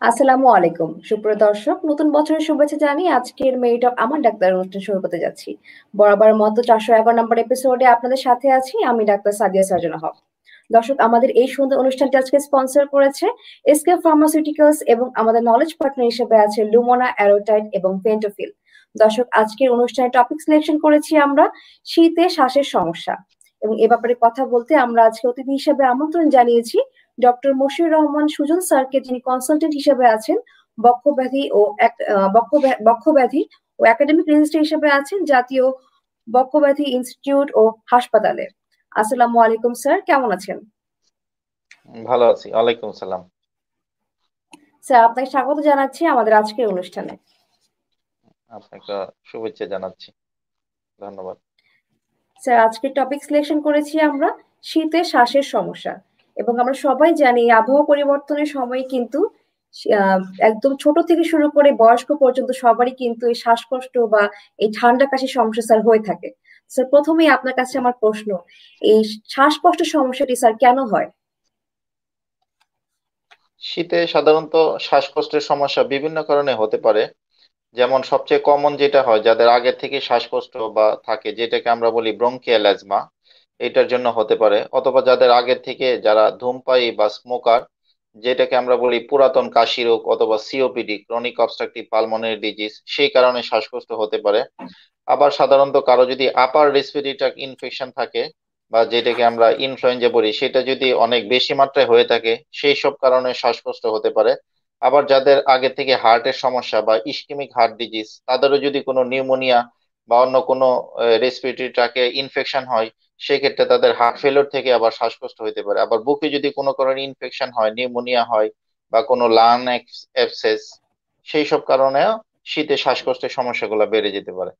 আসসালামু আলাইকুম সুপ্রিয় দর্শক, নতুন বছরের শুভেচ্ছা জানিয়ে আজকের মেরিট অফ আমার ডাক্তার অনুষ্ঠান শুরু করতে যাচ্ছি। বরাবর মতো 411 নম্বর এপিসোডে আপনাদের সাথে আছি আমি ডাক্তার সাদিয়া সার্জনা হক। দর্শক, আমাদের এই সুন্দর অনুষ্ঠানটি আজকে স্পন্সর করেছে এসকে ফার্মাসিউটিক্যালস এবং আমাদের নলেজ পার্টনার হিসেবে আছে লুমোনা, অ্যারোটাইড এবং পেন্টোফিল। দর্শক, আজকের অনুষ্ঠানে টপিক সিলেকশন করেছি আমরা শীতে শ্বাসের সমস্যা, এবং এ ব্যাপারে কথা বলতে আমরা আজকে অতিথি হিসেবে আমন্ত্রণ জানিয়েছি ডক্টর মশিউর রহমান সুজন স্যারকে, যিনি কনসালটেন্ট হিসেবে আছেন বক্ষব্যাধি ও বক্ষব্যাধি ও একাডেমিক রেজিস্ট্রার হিসেবে আছেন জাতীয় বক্ষব্যাধি ইনস্টিটিউট ও হাসপাতালে। আসসালামু আলাইকুম স্যার, কেমন আছেন? ভালো আছি, ওয়ালাইকুম সালাম। স্যার, আপনাকে স্বাগত জানাচ্ছি আমাদের আজকের অনুষ্ঠানে। আপনাকে শুভেচ্ছা জানাচ্ছি, ধন্যবাদ। স্যার, আজকের টপিক সিলেকশন করেছি আমরা শীতে শ্বাসের সমস্যা, এবং আমরা সবাই জানি আবহাওয়া পরিবর্তনের সময় কিন্তু একদম ছোট থেকে শুরু করে বয়স্ক পর্যন্ত সবারই কিন্তু এই শ্বাসকষ্ট বা এই ঠান্ডা কাশির সমস্যা স্যার হয়ে থাকে। স্যার, প্রথমেই আপনার কাছে আমার প্রশ্ন, এই শ্বাসকষ্টের সমস্যাটি স্যার কেন হয়? শীতে সাধারণত শ্বাসকষ্টের সমস্যা বিভিন্ন কারণে হতে পারে। যেমন সবচেয়ে কমন যেটা হয়, যাদের আগে থেকে শ্বাসকষ্ট বা থাকে, যেটাকে আমরা বলি ব্রঙ্কিয়াল অ্যাজমা, এটার জন্য হতে পারে। অথবা যাদের আগে থেকে যারা ধূমপায়ী বা স্মোকার, যেটাকে আমরা বলি পুরাতন কাশি রোগ অথবা COPD, chronic obstructive pulmonary disease, সেই কারণে শ্বাসকষ্ট হতে পারে। আবার সাধারণত কারো যদি আপার রেসপিরেটরি ট্র্যাক্ট ইনফেকশন থাকে বা যেটাকে আমরা ইনফ্লুয়েঞ্জা বলি, সেটা যদি অনেক বেশি মাত্রায় হয়ে থাকে, সেই সব কারণে শ্বাসকষ্ট হতে পারে। আবার যাদের আগে থেকে হার্টের সমস্যা বা ইসকেমিক হার্ট ডিজিজ, তাদেরও যদি কোনো নিউমোনিয়া বা অন্য কোনো রেসপিরেটরি ট্র্যাকে ইনফেকশন হয়, সেক্ষেত্রে তাদের হার্ট ফেলিওর থেকে আবার শ্বাসকষ্ট হতে পারে। আবার বুকে যদি কোনো কারণে ইনফেকশন হয়, নিউমোনিয়া হয় বা কোনো লাং অ্যাবসেস, সেই সব কারণেও শীতে শ্বাসকষ্টের সমস্যাগুলো বেড়ে যেতে পারে।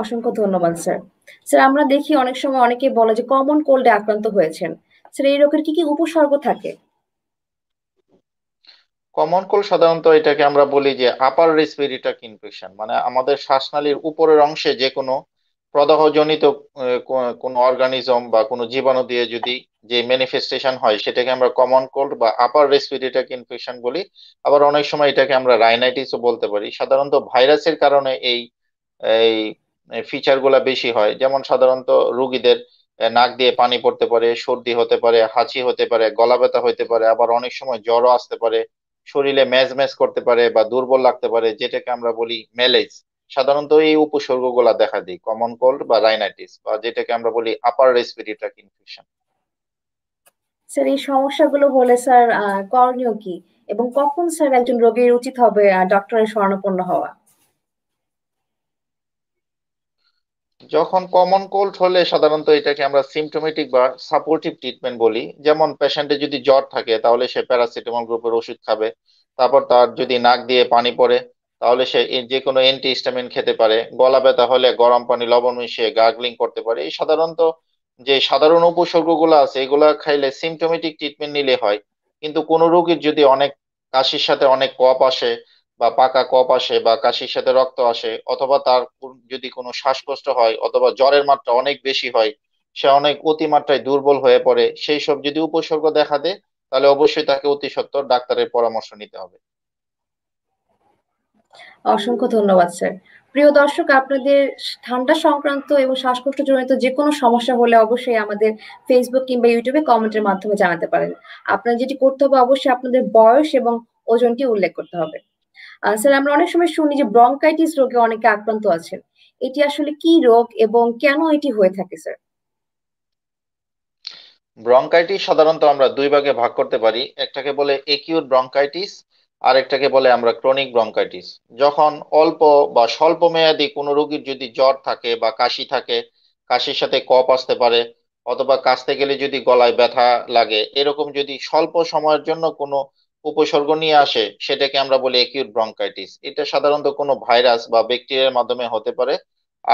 অসংখ্য ধন্যবাদ স্যার। স্যার, আমরা দেখি অনেক সময় অনেকে বলে যে কমন কোল্ডে আক্রান্ত হয়েছেন। স্যার, এই রোগের কি কি উপসর্গ থাকে? কমন কোল্ড সাধারণত এটাকে আমরা বলি যে আপার রেসপিরেটরি ট্র্যাক্ট ইনফেকশন, মানে আমাদের শ্বাসনালীর উপরের অংশে যে কোনো প্রদাহজনিত কোনো অর্গানিজম বা কোনো জীবাণু দিয়ে যদি যে ম্যানিফেস্টেশন হয়, সেটাকে আমরা কমন কোল্ড বা আপার রেসপিরেটরি ট্র্যাক্ট ইনফেকশন বলি। আবার অনেক সময় এটাকে আমরা রাইনাইটিসও বলতে পারি। সাধারণত ভাইরাসের কারণে এই এই ফিচার গুলা বেশি হয়। যেমন সাধারণত রোগীদের নাক দিয়ে পানি পড়তে পারে, সর্দি হতে পারে, হাঁচি হতে পারে, গলা ব্যথা হতে পারে, আবার অনেক সময় জ্বরও আসতে পারে, শরীরে ম্যাজ ম্যাজ করতে পারে বা দুর্বল লাগতে পারে, যেটাকে আমরা বলি ম্যালেজ। সাধারণত এই উপসর্গগুলা দেখা দিই কমন কোল্ড বা রাইনাইটিস, বা যেটাকে আমরা বলি upper respiratory tract infection. Sir, এই সমস্যাগুলো হলে স্যার করণীয় কি, এবং কখন স্যার একজন রোগীর উচিত হবে ডক্টরের শরণাপন্ন হওয়া? যখন কমন কোল্ড হলে সাধারণত এটাকে আমরা সিমটোমেটিক বা সাপোর্টিভ ট্রিটমেন্ট বলি। যেমন পেশেন্টের যদি জ্বর থাকে, তাহলে সে প্যারাসিটামল গ্রুপের ওষুধ খাবে। তারপর তার যদি নাক দিয়ে পানি পড়ে, তাহলে সে যে কোনো অ্যান্টিহিস্টামিন খেতে পারে। গলা ব্যথা হলে গরম পানি লবণ মিশিয়ে গার্গলিং করতে পারে। এই সাধারণত যে সাধারণ উপসর্গগুলো আছে, এগুলা খাইলে সিমটোমেটিক ট্রিটমেন্ট নিলে হয়। কিন্তু কোনো রোগীর যদি অনেক কাশির সাথে অনেক কফ আসে বা পাকা কফ আসে বা কাশির সাথে রক্ত আসে, অথবা তার যদি কোনো শ্বাসকষ্ট হয় অথবা জ্বরের মাত্রা অনেক বেশি হয়, সে অনেক অতিমাত্রায় দুর্বল হয়ে পড়ে, সেই সব যদি উপসর্গ দেখা দেয়, তাহলে অবশ্যই তাকে অতি সত্বর ডাক্তারের পরামর্শ নিতে হবে। অসংখ্য ধন্যবাদ স্যার। প্রিয় দর্শক, আপনাদের ঠান্ডা সংক্রান্ত এবং শ্বাসকষ্ট জনিত যে কোনো সমস্যা হলে অবশ্যই আমাদের ফেসবুক কিংবা ইউটিউবে কমেন্টের মাধ্যমে জানাতে পারেন। আপনার যেটি করতে হবে, অবশ্যই আপনাদের বয়স এবং ওজনটি উল্লেখ করতে হবে। স্যার, আমরা অনেক সময় শুনি যে ব্রঙ্কাইটিস রোগে অনেকে আক্রান্ত আছেন। এটি আসলে কি রোগ এবং কেন এটি হয়ে থাকে স্যার? ব্রঙ্কাইটিস সাধারণত আমরা দুই ভাগে ভাগ করতে পারি। একটাকে বলে একিউট ব্রঙ্কাইটিস, আর একটাকে বলে আমরা ক্রনিক ব্রঙ্কাইটিস। যখন অল্প বা স্বল্প মেয়াদী কোনো রোগীর যদি জ্বর থাকে বা কাশি থাকে, কাশির সাথে কফ আসতে পারে, অথবা কাশতে গেলে যদি গলায় ব্যথা লাগে, এরকম যদি স্বল্প সময়ের জন্য কোনো উপসর্গ নিয়ে আসে, সেটাকে আমরা বলি একিউট ব্রঙ্কাইটিস। এটা সাধারণত কোনো ভাইরাস বা ব্যাকটেরিয়ার মাধ্যমে হতে পারে।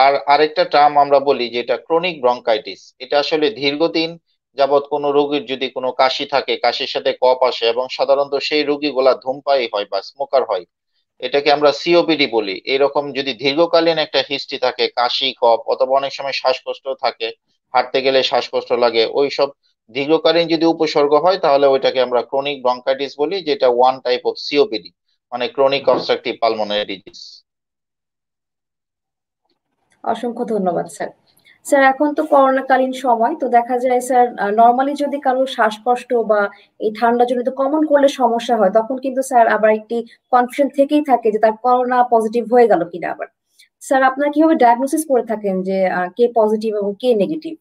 আর আরেকটা টার্ম আমরা বলি যেটা ক্রনিক ব্রঙ্কাইটিস, এটা আসলে দীর্ঘদিন যাবৎ কোনো রোগীর যদি কোনো কাশি থাকে, কাশির সাথে কফ আসে, এবং সাধারণত সেই রোগীগুলা ধূমপায়ী হয় বা স্মোকার হয়, এটাকে আমরা সিওপিডি বলি। এরকম যদি দীর্ঘকালীন একটা হিস্ট্রি থাকে, কাশি, কফ, অথবা অনেক সময় শ্বাসকষ্ট থাকে, হাঁটতে গেলে শ্বাসকষ্ট লাগে, ওইসব দীর্ঘকালীন যদি উপসর্গ হয় তাহলে ওইটাকে আমরা ক্রনিক ব্রঙ্কাইটিস বলি, যেটা ওয়ান টাইপ অফ সিওপিডি, মানে ক্রনিক অবস্ট্রাকটিভ পালমোনারি ডিজিজ। অসংখ্য ধন্যবাদ স্যার। স্যার এখন তো করোনাকালীন সময়, তো দেখা যায় স্যার নরমালি যদি কারো শ্বাসকষ্ট বা এই ঠান্ডা জনিত কমন করলে সমস্যা হয়, তখন কিন্তু স্যার আবার একটি কনফিউশন থেকেই থাকে যে তার করোনা পজিটিভ হয়ে গেল কিনা। আবার স্যার আপনারা কিভাবে ডায়াগনোসিস করে থাকেন যে কে পজিটিভ এবং কে নেগেটিভ?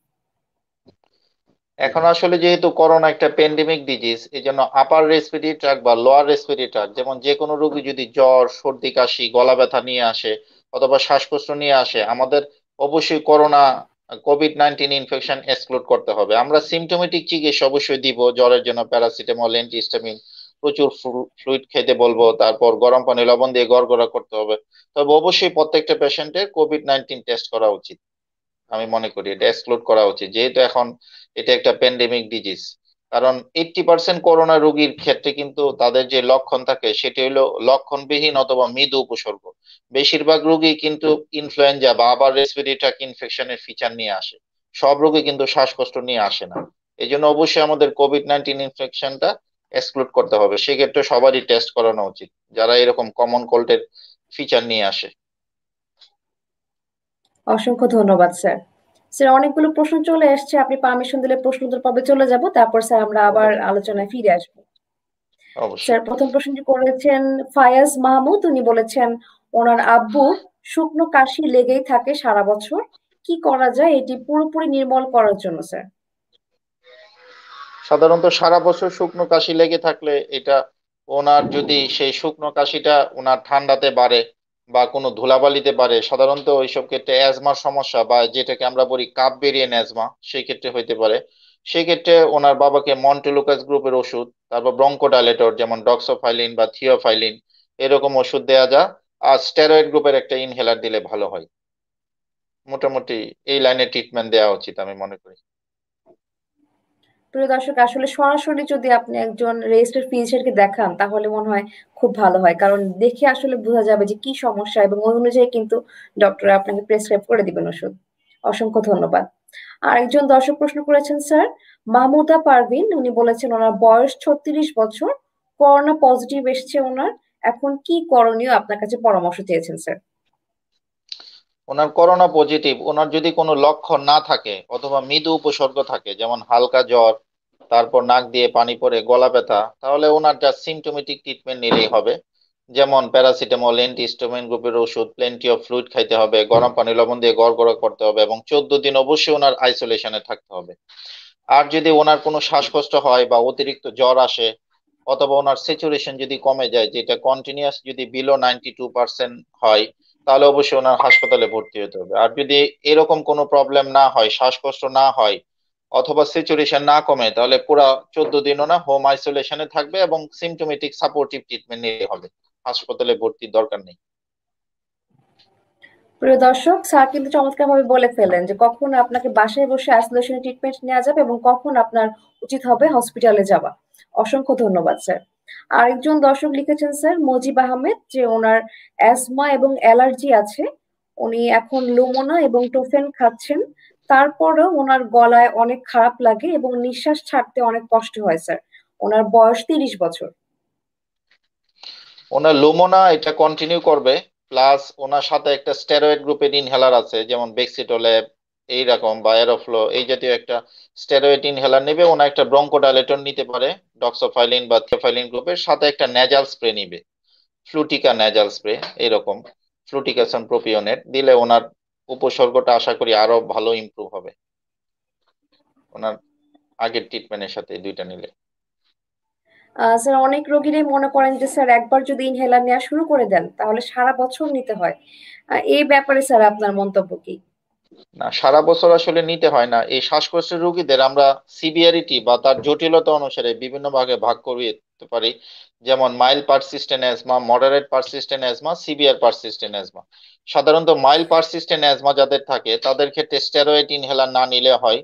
এখন আসলে যেহেতু করোনা একটা প্যান্ডেমিক ডিজিজ, এই জন্য আপার রেসপিরেটরি ট্র্যাক্ট বা লোয়ার রেসপিরেটরি ট্র্যাক্ট, যেমন যে কোনো রোগী যদি জ্বর, সর্দি, কাশি, গলা ব্যথা নিয়ে আসে অথবা শ্বাসকষ্ট নিয়ে আসে, আমাদের অবশ্যই করোনা কোভিড-19 ইনফেকশন এক্সক্লুড করতে হবে। আমরা সিমটোমেটিক চিকিৎসা অবশ্যই দিব, জ্বরের জন্য প্যারাসিটামল, অ্যান্টিহিস্টামিন, প্রচুর ফ্লুইড খেতে বলবো, তারপর গরম পানি লবণ দিয়ে গড়গড়া করতে হবে। তবে অবশ্যই প্রত্যেকটা পেশেন্টের কোভিড-19 টেস্ট করা উচিত। আমি মনে করি এটা এক্সক্লুড করা উচিত, যেহেতু এখন এটা একটা প্যান্ডেমিক ডিজিজ। কারণ 80% করোনা রোগীর ক্ষেত্রে কিন্তু তাদের যে লক্ষণ থাকে সেটি হলো লক্ষণবিহীন অথবা মৃদু উপসর্গ। বেশিরভাগ রোগী কিন্তু ইনফ্লুয়েঞ্জা বা আবার রেসপিরেটরি ট্র্যাক্ট ইনফেকশনের ফিচার নিয়ে আসে, সব রোগী কিন্তু শ্বাসকষ্ট নিয়ে আসে না। এই জন্য অবশ্যই আমাদের কোভিড-19 ইনফেকশনটা এক্সক্লুড করতে হবে। সেক্ষেত্রে সবারই টেস্ট করানো উচিত যারা এরকম কমন কোল্ডের ফিচার নিয়ে আসে। অসংখ্য ধন্যবাদ স্যার। স্যার অনেকগুলো প্রশ্ন চলে আসছে, আপনি পারমিশন দিলে প্রশ্ন উত্তর পর্বে চলে যাব, তারপর স্যার আমরা আবার অবশ্যই, আলোচনায় ফিরে আসবো। অবশ্যই। স্যার প্রথম প্রশ্নটি করেছেন ফায়াজ মাহমুদ, উনি বলেছেন ওনার আব্বুর শুকনো কাশি লেগেই থাকে সারা বছর, কি করা যায় এটি পুরোপুরি নির্মূল করার জন্য স্যার? সাধারণত সারা বছর শুকনো কাশি লেগে থাকলে এটা ওনার যদি সেই শুকনো কাশিটা ওনার ঠান্ডাতে বাড়ে বা কোনো ধুলাবালিতে বাড়ে, সাধারণত ওইসব ক্ষেত্রে অ্যাজমার সমস্যা বা যেটাকে আমরা বলি কাপ ভেরিয়েন্ট অ্যাজমা, সেই ক্ষেত্রে হইতে পারে। সেই ক্ষেত্রে ওনার বাবাকে মন্টেলুকাস গ্রুপের ওষুধ, তারপর ব্রঙ্কোডাইলেটর যেমন ডক্সোফাইলিন বা থিওফাইলিন এরকম ওষুধ দেওয়া যায়। আর স্টেরয়েড গ্রুপের একটা ইনহেলার দিলে ভালো হয়। মোটামুটি এই লাইনে ট্রিটমেন্ট দেওয়া উচিত আমি মনে করি। প্রিয় দর্শক, আসলে সরাসরি যদি আপনি একজন রেজিস্টার্ড ফিজিশিয়ানকে দেখান তাহলে মনে হয় খুব ভালো হয়, কারণ দেখে আসলে বোঝা যাবে যে কি সমস্যা এবং ওই অনুযায়ী কিন্তু ডক্টর আপনাকে প্রেসক্রাইব করে দিবেন ওষুধ। অসংখ্য ধন্যবাদ। আর একজন দর্শক প্রশ্ন করেছেন স্যার, মাহমুদা পারভিন, উনি বলেছেন ওনার বয়স 36 বছর, করোনা পজিটিভ এসেছে ওনার, এখন কি করণীয় আপনার কাছে পরামর্শ চেয়েছেন স্যার? ওনার করোনা পজিটিভ, ওনার যদি কোনো লক্ষণ না থাকে অথবা মৃদু উপসর্গ থাকে যেমন হালকা জ্বর, তারপর নাক দিয়ে পানি পড়ে, গলা ব্যথা, তাহলে ওনার যা সিমটোমেটিক ট্রিটমেন্ট নিলেই হবে। যেমন প্যারাসিটামল, অ্যান্টিহিস্টামিন গ্রুপের ওষুধ, প্লেন্টি অফ ফ্লুইড খাইতে হবে, গরম পানি লবণ দিয়ে গড়গড়া করতে হবে এবং 14 দিন অবশ্যই ওনার আইসোলেশনে থাকতে হবে। আর যদি ওনার কোনো শ্বাসকষ্ট হয় বা অতিরিক্ত জ্বর আসে অথবা ওনার স্যাচুরেশন যদি কমে যায়, যেটা কন্টিনিউয়াস যদি বিলো 92% হয়, তাহলে অবশ্যই ওনার হাসপাতালে ভর্তি হতে হবে। আর যদি এরকম কোনো প্রবলেম না হয়, শ্বাসকষ্ট না হয় অথবা স্যাচুরেশন না কমে, তাহলে পুরা 14 দিন ওনার হোম আইসোলেশনে থাকবে এবং সিমটোমেটিক সাপোর্টিভ ট্রিটমেন্ট নিতে হবে। হাসপাতালে ভর্তির দরকার নেই। প্রিয় দর্শক, স্যার কিন্তু চমৎকারভাবে বলে ফেলেন যে কখন আপনাকে বাসায় বসে আইসোলেশন ট্রিটমেন্ট নেওয়া যাবে এবং কখন আপনার উচিত হবে হসপিটালে যাওয়া। অসংখ্য ধন্যবাদ স্যার। আরেকজন দর্শক লিখেছেন স্যার, মজিব আহমেদ, যে ওনার অ্যাজমা এবং অ্যালার্জি আছে, উনি এখন লুমোনা এবং টোফেন খাচ্ছেন, তারপরেও ওনার গলায় অনেক খারাপ লাগে এবং নিঃশ্বাস ছাড়তে অনেক কষ্ট হয় স্যার, ওনার বয়স 30 বছর। ওনার লুমোনা এটা কন্টিনিউ করবে, প্লাস ওনার সাথে একটা স্টেরয়েড গ্রুপের ইনহেলার আছে যেমন বেক্সিটোল্যাব এইরকম বা এরোফ্লো, এই জাতীয় একটা স্টেরয়েড ইনহেলার নেবে। ওনার একটা ব্রঙ্কোডাইলেটর নিতে পারে, ডক্সোফাইলিন বা থিওফাইলিন গ্রুপের, সাথে একটা নেজাল স্প্রে নিবে, ফ্লুটিকা নেজাল স্প্রে এরকম, ফ্লুটিকাসন প্রোপিওনেট দিলে ওনার উপসর্গটা আশা করি আরো ভালো ইমপ্রুভ হবে ওনার আগের ট্রিটমেন্টের সাথে এই দুইটা নিলে। স্যার অনেক রোগীরাই মনে করেন যে স্যার একবার যদি ইনহেলার নেওয়া শুরু করে দেন তাহলে সারা বছর নিতে হয়, এই ব্যাপারে স্যার আপনার মন্তব্য কি? না, সারা বছর আসলে নিতে হয় না। এই শ্বাসকষ্টের রোগীদের আমরা সিভিয়ারিটি বা তার জটিলতা অনুসারে বিভিন্ন ভাগে ভাগ করে দিতে পারি, যেমন mild persistent asthma, moderate persistent asthma, severe persistent asthma. সাধারণত মাইল্ড পারসিস্টেন্ট অ্যাজমা যাদের থাকে তাদের ক্ষেত্রে স্টেরয়েড ইনহেলার না নিলে হয়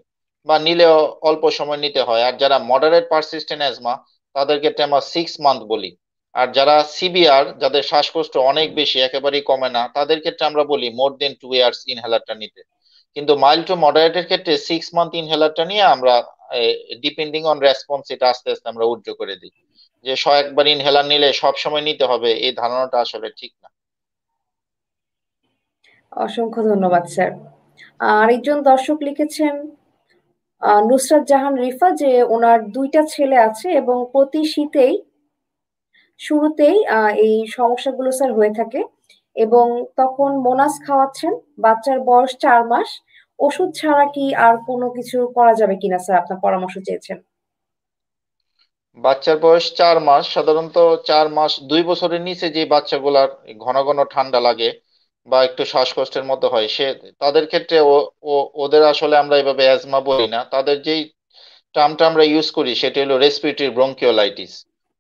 বা নিলেও অল্প সময় নিতে হয়। আর যারা মডারেট পারসিস্টেন্ট অ্যাজমা তাদের ক্ষেত্রে আমরা 6 মান্থ বলি। আর যারা সিভিয়ার, যাদের শ্বাসকষ্ট অনেক বেশি, একেবারেই কমে না, তাদের ক্ষেত্রে আমরা বলি মোর দেন 2 ইয়ার্স ইনহেলারটা নিতে। কিন্তু মাইল্ড টু মডারেটের ক্ষেত্রে 6 মান্থ ইনহেলারটা নিয়ে আমরা ডিপেন্ডিং অন রেসপন্স এটা আস্তে আস্তে আমরা উজ্জ করে দিই। যে একবার ইনহেলার নিলে সব সময় নিতে হবে এই ধারণাটা আসলে ঠিক না। অসংখ্য ধন্যবাদ স্যার। আরেকজন দর্শক লিখেছেন নুসরাত জাহান রিফা, যে ওনার 2টা ছেলে আছে এবং প্রতি শীতেই শুরুতেই এই সমস্যাগুলো স্যার হয়ে থাকে এবং তখন মোনাস খাওয়াচ্ছেন। বাচ্চার বয়স 4 মাস। ওষুধ ছাড়া কি আর কোনো কিছু করা যাবে কিনা স্যার, আপনার পরামর্শ চেয়েছেন। বাচ্চার বয়স 4 মাস, সাধারণত 4 মাস 2 বছরের নিচে যে বাচ্চাগুলার ঘন ঘন ঠান্ডা লাগে বা একটু শ্বাসকষ্টের মতো হয়, তাদের ক্ষেত্রে ওদের আসলে আমরা এভাবে অ্যাজমা বলি না, তাদের যেই টার্মটা আমরা ইউজ করি সেটা হলো রেসপিরেটরি ব্রঙ্কিওলাইটিস।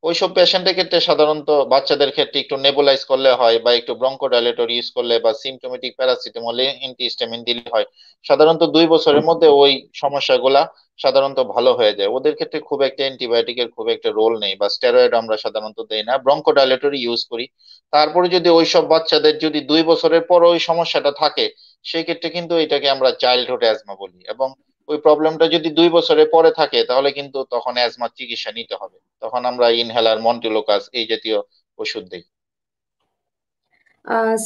ওইসব পেশেন্টের ক্ষেত্রে সাধারণত বাচ্চাদের ক্ষেত্রে একটু নেবুলাইজ করলে হয় বা একটু ব্রঙ্কোডাইলেটর ইউজ করলে বা সিমটোমেটিক প্যারাসিটামল অ্যান্টিহিস্টামিন দিলে হয়। সাধারণত 2 বছরের মধ্যে ওই সমস্যাগুলা সাধারণত ভালো হয়ে যায়। ওদের ক্ষেত্রে খুব একটা অ্যান্টিবায়োটিকের খুব একটা রোল নেই বা স্টেরয়েড আমরা সাধারণত দেই না, ব্রঙ্কোডাইলেটর ইউজ করি। তারপরে যদি ওইসব বাচ্চাদের যদি 2 বছরের পর ওই সমস্যাটা থাকে, সেই ক্ষেত্রে কিন্তু এটাকে আমরা চাইল্ডহুড অ্যাজমা বলি। এবং ওই প্রবলেমটা যদি 2 বছরের পরে থাকে তাহলে কিন্তু তখন অ্যাজমার চিকিৎসা নিতে হবে, তখন আমরা ইনহেলার মন্টিলোকাস এই জাতীয় ওষুধ দিই।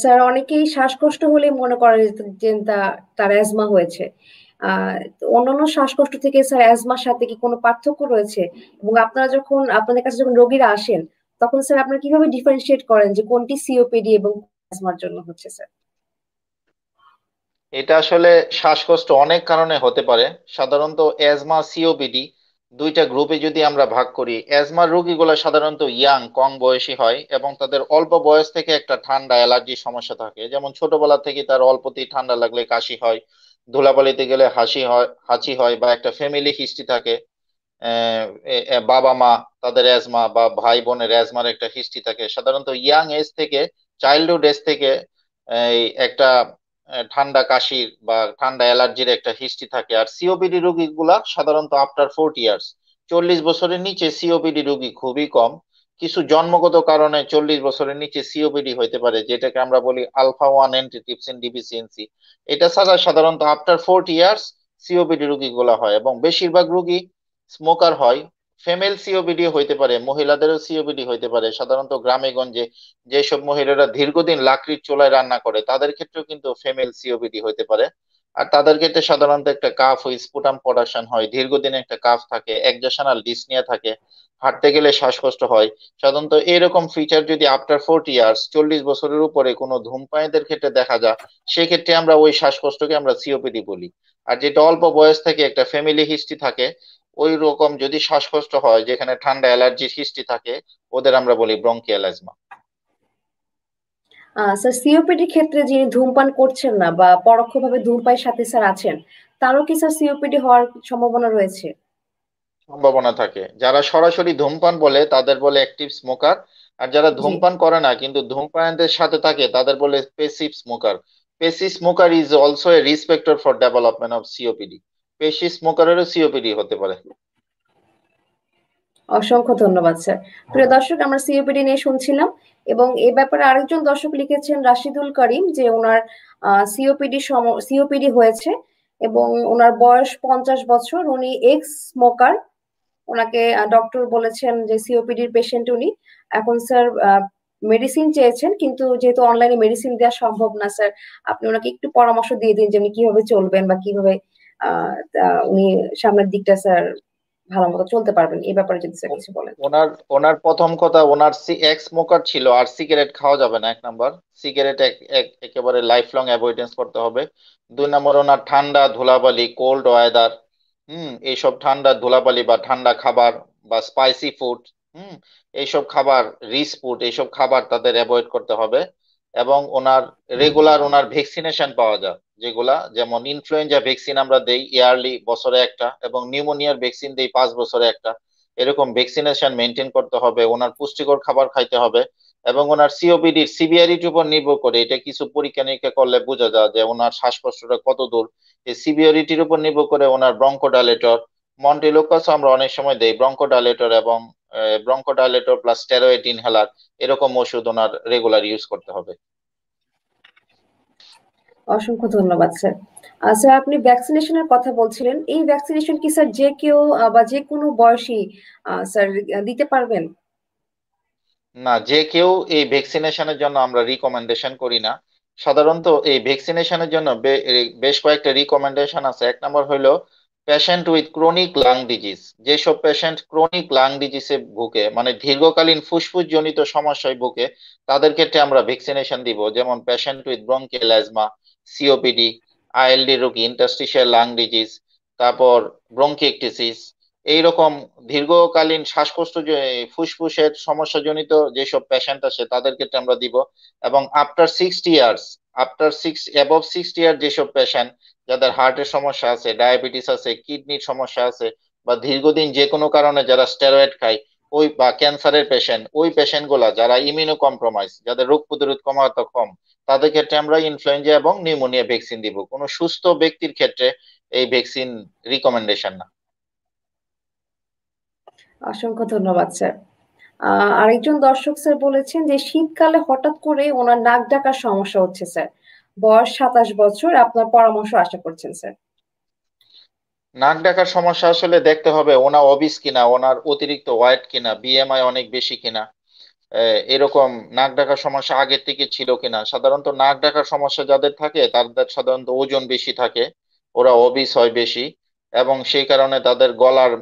স্যার, অনেকেই শ্বাসকষ্ট হলে মনে করে যে তার অ্যাজমা হয়েছে। অন্যান্য শ্বাসকষ্ট থেকে স্যার অ্যাজমার সাথে কি কোনো পার্থক্য রয়েছে? এবং আপনারা যখন আপনাদের কাছে যখন রোগীরা আসেন, তখন স্যার আপনারা কিভাবে ডিফারেন্সিয়েট করেন যে কোনটি সিওপিডি এবং অ্যাজমার জন্য হচ্ছে স্যার? এটা আসলে শ্বাসকষ্ট অনেক কারণে হতে পারে। সাধারণত অ্যাজমা সিওপিডি দুইটা গ্রুপে যদি আমরা ভাগ করি, অ্যাজমার রোগীগুলো সাধারণত ইয়াং কম বয়সী হয় এবং তাদের অল্প বয়স থেকে একটা ঠান্ডা অ্যালার্জির সমস্যা থাকে। যেমন ছোটবেলা থেকে তার অল্পতেই ঠান্ডা লাগলে কাশি হয়, ধুলাবালিতে গেলে হাঁচি হয় বা একটা ফ্যামিলি হিস্ট্রি থাকে। বাবা মা তাদের অ্যাজমা বা ভাই বোনের অ্যাজমার একটা হিস্ট্রি থাকে। সাধারণত ইয়াং এজ থেকে, চাইল্ডহুড এজ থেকে এই একটা ঠান্ডা কাশির বা ঠান্ডা অ্যালার্জির একটা হিস্ট্রি থাকে। আর সিওপিডি রোগীগুলা সাধারণত আফটার 40 ইয়ার্স, 40 বছরের নিচে সিওপিডি রোগী খুবই কম। কিছু জন্মগত কারণে 40 বছরের নিচে সিওপিডি হইতে পারে, যেটাকে আমরা বলি আলফা 1 অ্যান্টিট্রিপসিন ডিফিসিয়েন্সি। এটা ছাড়া সাধারণত আফটার 40 ইয়ার্স সিওপিডি রোগীগুলা হয় এবং বেশিরভাগ রোগী স্মোকার হয়। ফিমেল সিওপিডি হইতে পারে, মহিলাদেরও সিওপিডি হইতে পারে। সাধারণত গ্রামে গঞ্জে যেসব মহিলারা দীর্ঘদিন লাকড়ির চুলায় রান্না করে তাদের ক্ষেত্রেও কিন্তু ফিমেল সিওপিডি হইতে পারে। আর তাদের ক্ষেত্রে সাধারণত একটা কাফ ও স্পুটাম প্রোডাকশন হয়, দীর্ঘদিন একটা কাফ থাকে, একজাশনাল ডিসনিয়া থাকে, হাঁটতে গেলে শ্বাসকষ্ট হয়। সাধারণত এরকম ফিচার যদি আফটার 40 ইয়ার্স, 40 বছরের উপরে কোনো ধূমপায়ীদের ক্ষেত্রে দেখা যায়, সেক্ষেত্রে আমরা ওই শ্বাসকষ্টকে আমরা সিওপিডি বলি। আর যেটা অল্প বয়স থেকে একটা ফ্যামিলি হিস্ট্রি থাকে, ওই রকম যদি শ্বাসকষ্ট হয় যেখানে ঠান্ডা অ্যালার্জির হিস্ট্রি থাকে, ওদের আমরা বলি ব্রঙ্কিয়াল অ্যাজমা। স্যার, সিওপিডির ক্ষেত্রে যিনি ধূমপান করছেন না বা পরোক্ষভাবে ধূমপানের সাথে স্যার আছেন, তারও কি স্যার সিওপিডি হওয়ার সম্ভাবনা রয়েছে? সম্ভাবনা থাকে। যারা সরাসরি ধূমপান বলে তাদের বলে অ্যাক্টিভ স্মোকার, আর যারা জি। ধূমপান করে না কিন্তু ধূমপায়ীদের সাথে থাকে তাদের বলে passive smoker. Passive smoker is also a risk factor for development of COPD. Passive স্মোকারেরও সিওপিডি হতে পারে। অসংখ্য ধন্যবাদ স্যার। প্রিয় দর্শক, আমরা সিওপিডি নিয়ে শুনছিলাম এবং এ ব্যাপারে আরেকজন দর্শক লিখেছেন রাশিদুল করিম, যে ওনার সিওপিডি হয়েছে এবং ওনার বয়স 50 বছর। উনি এক্স স্মোকার। ওনাকে ডক্টর বলেছেন যে সিওপিডির পেশেন্ট উনি। এখন স্যার মেডিসিন চেয়েছেন, কিন্তু যেহেতু অনলাইনে মেডিসিন দেওয়া সম্ভব না স্যার, আপনি ওনাকে একটু পরামর্শ দিয়ে দিন যে উনি কিভাবে চলবেন বা কিভাবে উনি সামনের দিকটা স্যার ভালো মতো চলতে পারবেন, এই ব্যাপারে যদি স্যার ও- কিছু বলেন। ওনার ওনার প্রথম কথা, ওনার এক্স স্মোকার ছিল আর সিগারেট খাওয়া যাবে না, 1 নাম্বার। সিগারেট একেবারে লাইফ লং অ্যাভয়েডেন্স করতে হবে। 2 নাম্বার, ওনার ঠান্ডা ধুলাবালি কোল্ড ওয়েদার, এইসব ঠান্ডা ধুলাবালি বা ঠান্ডা খাবার বা স্পাইসি ফুড, হুম এইসব খাবার, রিচ ফুড, এইসব খাবার তাদের অ্যাভয়েড করতে হবে। এবং ওনার রেগুলার ওনার ভ্যাকসিনেশন পাওয়া যায়, যেগুলা যেমন ইনফ্লুয়েঞ্জা ভ্যাকসিন আমরা দেই ইয়ারলি বছরে একটা, এবং নিউমোনিয়ার ভ্যাকসিন দেই 5 বছরে একটা। এরকম ভ্যাকসিনেশন মেনটেন করতে হবে, ওনার পুষ্টিকর খাবার খাইতে হবে। এবং ওনার সিওপিডির সিভিয়ারিটির উপর নির্ভর করে, এটা কিছু পরীক্ষা নিরীক্ষা করলে বোঝা যায় যে ওনার শ্বাসকষ্টটা কত দূর। এই সিভিয়ারিটির উপর নির্ভর করে ওনার ব্রঙ্কোডাইলেটর, মন্টিলোকাস আমরা অনেক সময় দেই, ব্রঙ্কোডাইলেটর এবং ব্রঙ্কোডাইলেটর প্লাস স্টেরয়েড ইনহেলার, এরকম ওষুধ ওনার রেগুলার ইউজ করতে হবে। অসংখ্য ধন্যবাদ স্যার। স্যার আপনি ভ্যাকসিনেশনের কথা বলছিলেন, এই ভ্যাকসিনেশন কি স্যার যে কেউ বা যে কোনো বয়সী স্যার দিতে পারবেন? না, যে কেউ এই ভ্যাকসিনেশনের জন্য আমরা রিকমেন্ডেশন করি না। সাধারণত এই ভ্যাকসিনেশনের জন্য বেশ কয়েকটা রিকমেন্ডেশন আছে। এক নম্বর হইলো patient with chronic lung disease. যেসব পেশেন্ট ক্রনিক লাং ডিজিজে ভুগে, মানে দীর্ঘকালীন ফুসফুস জনিত সমস্যায় ভুগে, তাদের ক্ষেত্রে আমরা ভ্যাকসিনেশন দিব। যেমন patient with bronchial asthma, COPD, ILD রোগী, ইন্টারস্টিশিয়াল লাং ডিজিজ, তারপর ব্রঙ্কিএক্টিসিস, এইরকম দীর্ঘকালীন শ্বাসকষ্ট যে ফুসফুসের সমস্যাজনিত যেসব পেশেন্ট আছে তাদের ক্ষেত্রে আমরা দিব। এবং আফটার 60 ইয়ার্স যেসব পেশেন্ট যাদের হার্টের সমস্যা আছে, ডায়াবেটিস আছে, কিডনির সমস্যা আছে, বা দীর্ঘদিন যে কোনো কারণে যারা স্টেরয়েড খায়, ওই বা ক্যান্সারের পেশেন্ট, ওই পেশেন্ট গুলা যারা ইমিউনো কম্প্রোমাইজ, যাদের রোগ প্রতিরোধ ক্ষমতা কম, তাদের ক্ষেত্রে আমরা ইনফ্লুয়েঞ্জা এবং নিউমোনিয়া ভ্যাকসিন দিব। কোনো সুস্থ ব্যক্তির ক্ষেত্রে এই ভ্যাকসিন রিকমেন্ডেশন না। অসংখ্য ধন্যবাদ স্যার। আরেকজন দর্শক স্যার বলেছেন যে শীতকালে হঠাৎ করে ওনার নাক ডাকার সমস্যা হচ্ছে স্যার, বয়স 27 বছর, আপনার পরামর্শ আশা করছেন স্যার। নাক ডাকার সমস্যা আসলে দেখতে হবে ওনার অবিস কিনা, ওনার অতিরিক্ত ওয়েট কিনা, বিএমআই অনেক বেশি কিনা, এরকম নাক ডাকার সমস্যা আগের থেকে ছিল কিনা। সাধারণত নাক ডাকার সমস্যা যাদের থাকে তাদের সাধারণত ওজন বেশি থাকে, ওরা অবিস হয় বেশি, এবং সেই কারণে তাদের গলার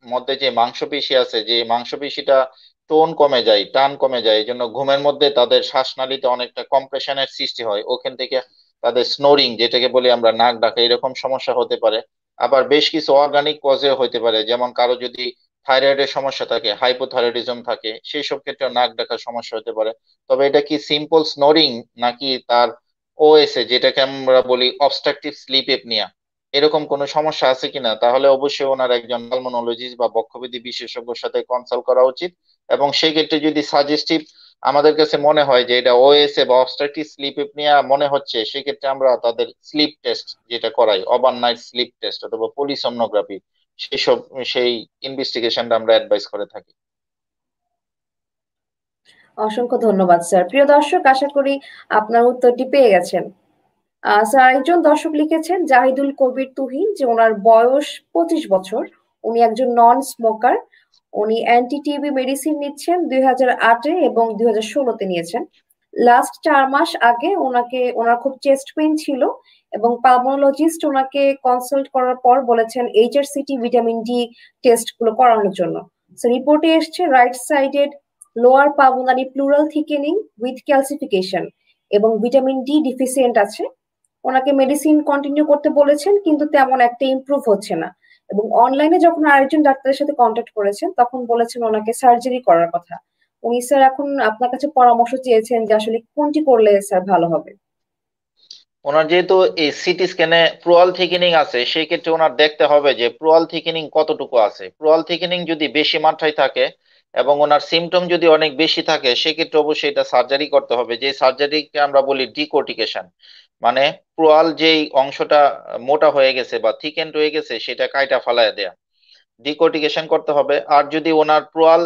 মধ্যে যে মাংসপেশি আছে, যে মাংসপেশিটা টোন কমে যায়, টান কমে যায়, এই জন্য ঘুমের মধ্যে তাদের শ্বাসনালীতে অনেকটা কম্প্রেশনের সৃষ্টি হয়, ওখান থেকে তাদের স্নোরিং যেটাকে বলি আমরা নাক ডাকা, এরকম সমস্যা হতে পারে। আবার বেশ কিছু অর্গানিক কজে হতে পারে, যেমন কারো যদি থাইরয়েডের সমস্যা থাকে, হাইপোথাইরয়েডিজম থাকে, সেই সব ক্ষেত্রে নাক ডাকার সমস্যা হতে পারে। তবে এটা কি সিম্পল স্নোরিং নাকি তার ওএসএ যেটাকে আমরা বলি অবস্ট্রাকটিভ স্লিপ এপনিয়া, এরকম কোনো সমস্যা আছে কিনা, তাহলে অবশ্যই ওনার একজন পালমোনোলজিস্ট বা বক্ষবিদ্যা বিশেষজ্ঞের সাথে কনসাল্ট করা উচিত। এবং সেই ক্ষেত্রে যদি সাজেস্টিভ আমাদের কাছে মনে হয় যে এটা ওএসএ বা অবস্ট্রাকটিভ স্লিপ এপনিয়া মনে হচ্ছে, সেক্ষেত্রে আমরা তাদের স্লিপ টেস্ট যেটা করাই, ওভারনাইট স্লিপ টেস্ট অথবা পলিসোমনোগ্রাফি, সেসব সেই ইনভেস্টিগেশনটা আমরা অ্যাডভাইস করে থাকি। অসংখ্য ধন্যবাদ স্যার। প্রিয় দর্শক, আশা করি আপনার উত্তরটি পেয়ে গেছেন। স্যার আরেকজন দর্শক লিখেছেন জাহিদুল কবির তুহিন, যে ওনার বয়স 25 বছর, উনি একজন নন স্মোকার, উনি অ্যান্টি টিবি মেডিসিন নিচ্ছেন 2008-এ এবং 2016-তে নিয়েছেন। লাস্ট 4 মাস আগে ওনার খুব চেস্ট পেইন ছিল এবং পালমোনোলজিস্ট ওনাকে কনসাল্ট করার পর বলেছেন এইচআরসিটি ভিটামিন ডি টেস্ট গুলো করানোর জন্য। রিপোর্টে এসছে right sided lower pulmonary plural thickening with calcification এবং ভিটামিন ডি ডিফিসিয়েন্ট আছে। ওনাকে মেডিসিন কন্টিনিউ করতে বলেছেন, কিন্তু তেমন একটা ইমপ্রুভ হচ্ছে না। এবং অনলাইনে যখন আরেকজন ডাক্তারের সাথে কন্ট্যাক্ট করেছেন তখন বলেছেন ওনাকে সার্জারি করার কথা। উনি স্যার এখন আপনার কাছে পরামর্শ চেয়েছেন যে আসলে কোনটি করলে স্যার ভালো হবে। ওনার যেহেতু এই সিটি স্ক্যানে প্রোয়াল থিকেনিং আছে, সেই ক্ষেত্রে ওনার দেখতে হবে যে প্রোয়াল থিকেনিং কতটুকু আছে। প্রোয়াল থিকেনিং যদি বেশি মাত্রায় থাকে এবং ওনার সিমটম যদি অনেক বেশি থাকে, সেক্ষেত্রে অবশ্যই এটা সার্জারি করতে হবে, যে সার্জারিকে আমরা বলি ডিকোর্টিকেশন। মানে প্রোয়াল যেই অংশটা মোটা হয়ে গেছে বা থিকেন্ড হয়ে গেছে সেটা কাইটা ফালায় দেয়া, ডিকোর্টিকেশন করতে হবে। আর যদি ওনার প্রোয়াল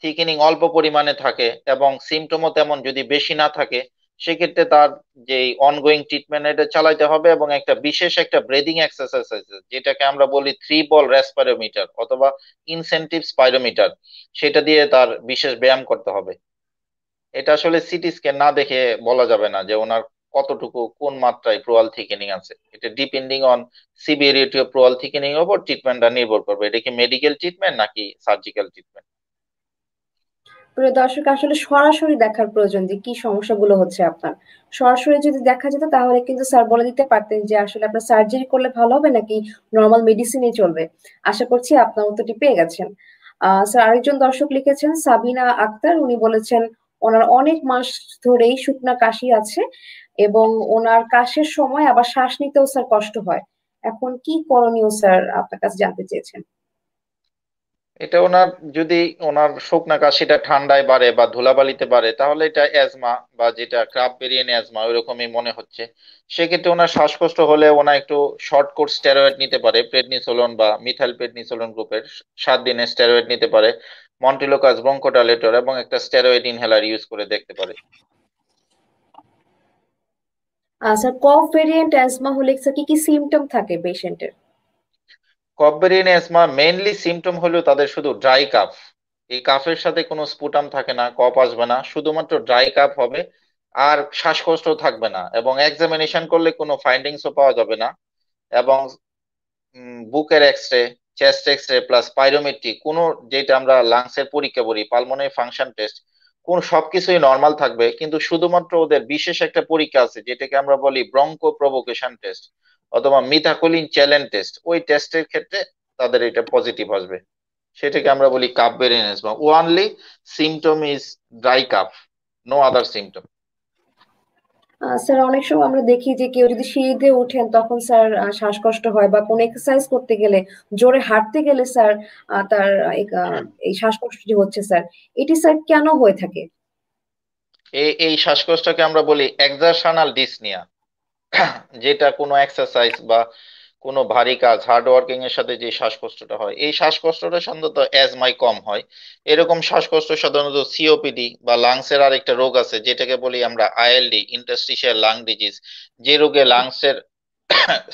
থিকেনিং অল্প পরিমাণে থাকে এবং সিমটমও তেমন যদি বেশি না থাকে, সেক্ষেত্রে তার যে অনগোয়িং ট্রিটমেন্ট এটা চালাইতে হবে। এবং একটা বিশেষ একটা ব্রিদিং এক্সারসাইজ আছে যেটাকে আমরা বলি 3 বল রেসপিরোমিটার অথবা ইনসেন্টিভ স্পাইরোমিটার, সেটা দিয়ে তার বিশেষ ব্যায়াম করতে হবে। এটা আসলে সিটি স্ক্যান না দেখে বলা যাবে না যে ওনার কতটুকু কোন মাত্রায় প্রোয়াল থিকেনিং আছে। এটা ডিপেন্ডিং অন সিভিয়ারিটি অফ প্রোয়াল থিকেনিং এর উপর ট্রিটমেন্টটা নির্ভর করবে, এটা কি মেডিকেল ট্রিটমেন্ট নাকি সার্জিক্যাল ট্রিটমেন্ট। প্রিয় দর্শক, আসলে সরাসরি দেখার প্রয়োজন যে কি সমস্যাগুলো হচ্ছে আপনার। সরাসরি যদি দেখা যেত তাহলে কিন্তু স্যার বলে দিতে পারতেন যে আসলে আপনার সার্জারি করলে ভালো হবে নাকি নর্মাল মেডিসিনই চলবে। আশা করছি আপনার উত্তরটি পেয়ে গেছেন। স্যার আরেকজন দর্শক লিখেছেন সাবিনা আক্তার, উনি বলেছেন ওনার অনেক মাস ধরেই শুকনা কাশি আছে এবং ওনার কাশের সময় আবার শ্বাস নিতেও স্যার কষ্ট হয়। এখন কি করণীয় স্যার আপনার কাছে জানতে চেয়েছেন। এটা ওনার যদি ওনার শুকনা কাশিটা ঠান্ডায় বাড়ে বা ধুলাবালিতে বাড়ে, তাহলে এটা অ্যাজমা বা যেটা ক্রাববেরিয়ান অ্যাজমা ওইরকমই মনে হচ্ছে। সেক্ষেত্রে ওনার শ্বাসকষ্ট হলে ওনা একটু শর্ট কোর্স স্টেরয়েড নিতে পারে, প্রেডনিসোলন বা মিথাইল প্রেডনিসোলন গ্রুপের 7 দিনের স্টেরয়েড নিতে পারে, মন্টিলোকাস ব্রঙ্কোডাইলেটর এবং একটা স্টেরয়েড ইনহেলার ইউজ করে দেখতে পারে। স্যার কফ ভেরিয়েন্ট অ্যাজমা হলে স্যার কি কি সিমটম থাকে পেশেন্টের? কফ অ্যাজমা মেইনলি সিমটম হলো তাদের শুধু ড্রাই কাফ। এই কাফের সাথে কোনো স্পুটাম থাকে না, কফ আসবে না, শুধুমাত্র ড্রাই কাফ হবে। আর শ্বাসকষ্ট থাকবে না, এবং এক্সামিনেশন করলে কোনো ফাইন্ডিংসও পাওয়া যাবে না। এবং বুকের এক্সরে, চেস্ট এক্সরে প্লাস পাইরোমেট্রি কোনো, যেটা আমরা লাংসের পরীক্ষা বলি পালমোনারি ফাংশন টেস্ট, কোন সবকিছুই নর্মাল থাকবে। কিন্তু শুধুমাত্র ওদের বিশেষ একটা পরীক্ষা আছে যেটাকে আমরা বলি ব্রঙ্কো প্রভোকেশন টেস্ট অথবা মিথাকোলিন চ্যালেঞ্জ টেস্ট। ওই টেস্টের ক্ষেত্রে তাদের এটা পজিটিভ আসবে। সেটাকে আমরা বলি কাপ ভেরিয়েন্স বা only symptom is dry cough, no other symptom. Sir অনেক সময় আমরা দেখি যে কেউ যদি সিঁড়ি দিয়ে উঠেন তখন স্যার শ্বাসকষ্ট হয়, বা কোনো এক্সারসাইজ করতে গেলে, জোরে হাঁটতে গেলে স্যার তার এই শ্বাসকষ্ট যে হচ্ছে স্যার, এটি স্যার কেন হয়ে থাকে? এই শ্বাসকষ্টকে আমরা বলি এক্সারশনাল ডিসনিয়া। যেটা কোনো এক্সারসাইজ বা কোনো ভারী কাজ, হার্ড ওয়ার্কিং এর সাথে যে শ্বাসকষ্টটা হয়, এই শ্বাসকষ্টটা সাধারণত অ্যাজমায় কম হয়। এরকম শ্বাসকষ্ট সাধারণত সিওপিডি বা লাংসের আরেকটা রোগ আছে যেটাকে বলি আমরা আইএলডি, ইন্টারস্টিশিয়াল লাং ডিজিজ। যে রোগে লাংসের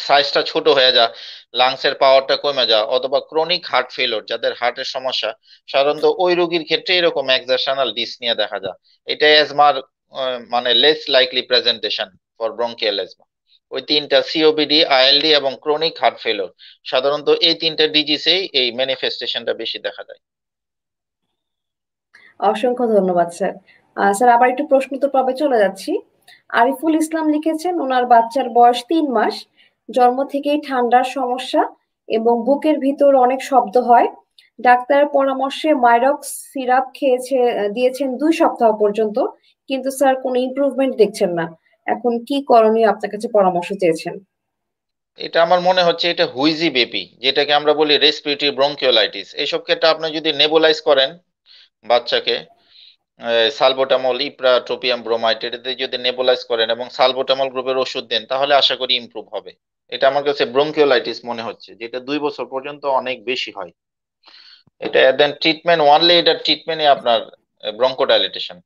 সাইজটা ছোট হয়ে যায়, লাংসের পাওয়ারটা কমে যায়, অথবা ক্রনিক হার্ট ফেলিওর যাদের হার্টের সমস্যা, সাধারণত ওই রোগীর ক্ষেত্রে এরকম এক্সারশনাল ডিসনিয়া দেখা যায়। এটা অ্যাজমার মানে less likely presentation for bronchial asthma. ওই তিনটা সিওপিডি, আইএলডি এবং ক্রনিক হার্ট ফেলিওর, সাধারণত এই তিনটা ডিজিজেই এই ম্যানিফেস্টেশনটা বেশি দেখা যায়। অসংখ্য ধন্যবাদ স্যার। স্যার আবার একটু প্রশ্নোত্তর পর্বে চলে যাচ্ছি। আরিফুল ইসলাম লিখেছেন ওনার বাচ্চার বয়স 3 মাস, জন্ম থেকেই ঠান্ডার সমস্যা এবং বুকের ভিতর অনেক শব্দ হয়। ডাক্তারের পরামর্শে মাইরক্স সিরাপ দিয়েছেন 2 সপ্তাহ পর্যন্ত, কিন্তু স্যার কোনো ইমপ্রুভমেন্ট দেখছেন না। এখন কি করণীয়, আপনার কাছে পরামর্শ চেয়েছেন। এটা আমার মনে হচ্ছে এটা হুইজি বেবি, যেটাকে আমরা বলি রেসপিরেটরি ব্রঙ্কিওলাইটিস। এইসব ক্ষেত্রে আপনি যদি নেবুলাইজ করেন বাচ্চাকে, সালবোটামল, ইপ্রাট্রোপিয়াম ব্রোমাইড, এটাতে যদি নেবুলাইজ করেন এবং সালবোটামল গ্রুপের ওষুধ দেন তাহলে আশা করি ইমপ্রুভ হবে। এটা আমার কাছে ব্রঙ্কিওলাইটিস মনে হচ্ছে, যেটা 2 বছর পর্যন্ত অনেক বেশি হয়। এটা দেন ট্রিটমেন্ট ওয়ানলি, এটা ট্রিটমেন্টে আপনার ব্রঙ্কোডাইলেটেশন,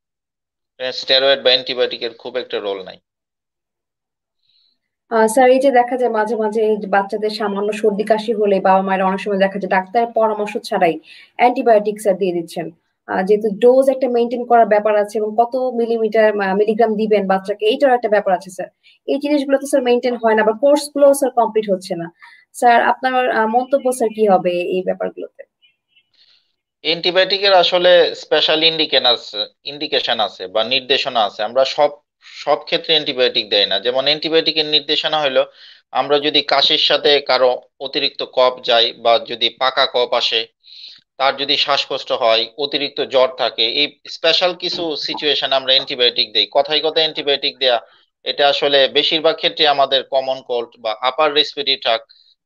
স্টেরয়েড বা অ্যান্টিবায়োটিকের খুব একটা রোল নাই। স্যার এই যে দেখা যায় মাঝে মাঝে এই যে বাচ্চাদের সামান্য সর্দি কাশি হলে বাবা মায়ের অনেক সময় দেখা যায় ডাক্তারের পরামর্শ ছাড়াই অ্যান্টিবায়োটিক স্যার দিয়ে দিচ্ছেন। যেহেতু ডোজ একটা মেনটেন করার ব্যাপার আছে এবং কত মিলিগ্রাম দিবেন বাচ্চাকে, এইটার একটা ব্যাপার আছে স্যার। এই জিনিসগুলো তো স্যার মেনটেন হয় না, বা কোর্স গুলো স্যার কমপ্লিট হচ্ছে না। স্যার আপনার মন্তব্য স্যার কি হবে এই ব্যাপারগুলোতে? অ্যান্টিবায়োটিকের আসলে স্পেশাল ইন্ডিকেশন আছে বা নির্দেশনা আছে। আমরা সব সব ক্ষেত্রে অ্যান্টিবায়োটিক দেই না। যেমন অ্যান্টিবায়োটিকের নির্দেশনা হলো, আমরা যদি কাশির সাথে কারো অতিরিক্ত কফ যায় বা যদি পাকা কফ আসে, তার যদি শ্বাসকষ্ট হয়, অতিরিক্ত জ্বর থাকে, এই স্পেশাল কিছু সিচুয়েশন আমরা অ্যান্টিবায়োটিক দেই। কথায় কথায় অ্যান্টিবায়োটিক দেয়া, এটা আসলে বেশিরভাগ ক্ষেত্রে আমাদের কমন কোল্ড বা আপার রেসপিরেটরি ট্রাক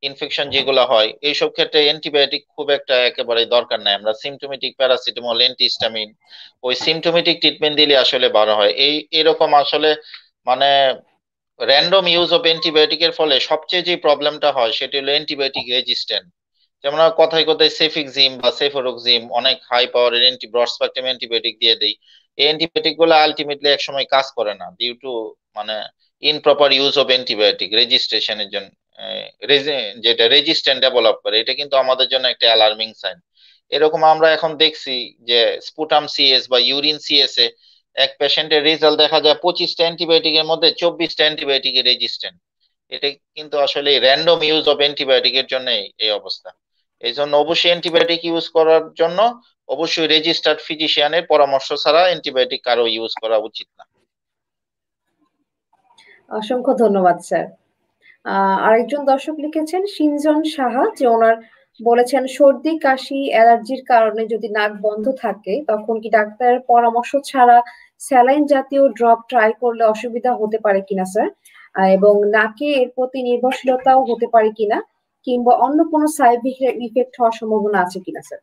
ইনফেকশন যেগুলো হয় এইসব ক্ষেত্রে অ্যান্টিবায়োটিক খুব একটা একেবারে দরকার নাই। আমরা সিমটোমেটিক প্যারাসিটামল, অ্যান্টিহিস্টামিন, ওই সিমটোমেটিক ট্রিটমেন্ট দিলে আসলে ভালো হয়। এরকম আসলে মানে র্যান্ডম ইউজ অফ অ্যান্টিবায়োটিকের ফলে সবচেয়ে যে প্রবলেমটা হয় সেটা হলো অ্যান্টিবায়োটিক রেজিস্ট্যান্ট। যেমন আমরা কথায় কথায় সেফিক্সিম বা সেফোরোক্সিম, অনেক হাই পাওয়ারের ব্রড স্পেকট্রাম অ্যান্টিবায়োটিক দিয়ে দেই। এই অ্যান্টিবায়োটিক গুলো আলটিমেটলি একসময় কাজ করে না ডিউ টু মানে ইনপ্রপার ইউজ অফ অ্যান্টিবায়োটিক রেজিস্ট্রেশনের জন্য। যেটা রেজিস্ট্যান্ট ডেভেলপ করে, এটা কিন্তু আমাদের জন্য একটা অ্যালার্মিং সাইন। এরকম আমরা এখন দেখছি যে স্পুটাম সিএস বা ইউরিন সিএস এ এক পেশেন্টের রেজাল্ট দেখা যায় 25টা অ্যান্টিবায়োটিকের মধ্যে 24টা অ্যান্টিবায়োটিকের রেজিস্ট্যান্ট। এটা কিন্তু আসলে র্যান্ডম ইউজ অফ অ্যান্টিবায়োটিকের জন্য এই অবস্থা। এই জন্য অবশ্যই অ্যান্টিবায়োটিক ইউজ করার জন্য অবশ্যই রেজিস্টার্ড ফিজিশিয়ানের পরামর্শ ছাড়া অ্যান্টিবায়োটিক কারো ইউজ করা উচিত না। অসংখ্য ধন্যবাদ স্যার। আরেকজন দর্শক লিখেছেন সিনজন সাহা, যে ওনার বলেছেন সর্দি কাশি অ্যালার্জির কারণে যদি নাক বন্ধ থাকে তখন কি ডাক্তারের পরামর্শ ছাড়া স্যালাইন জাতীয় ড্রপ ট্রাই করলে অসুবিধা হতে পারে কিনা স্যার, এবং নাকে এর প্রতি নির্ভরশীলতাও হতে পারে কিনা, কিংবা অন্য কোনো সাইড ইফেক্ট হওয়ার সম্ভাবনা আছে কিনা স্যার?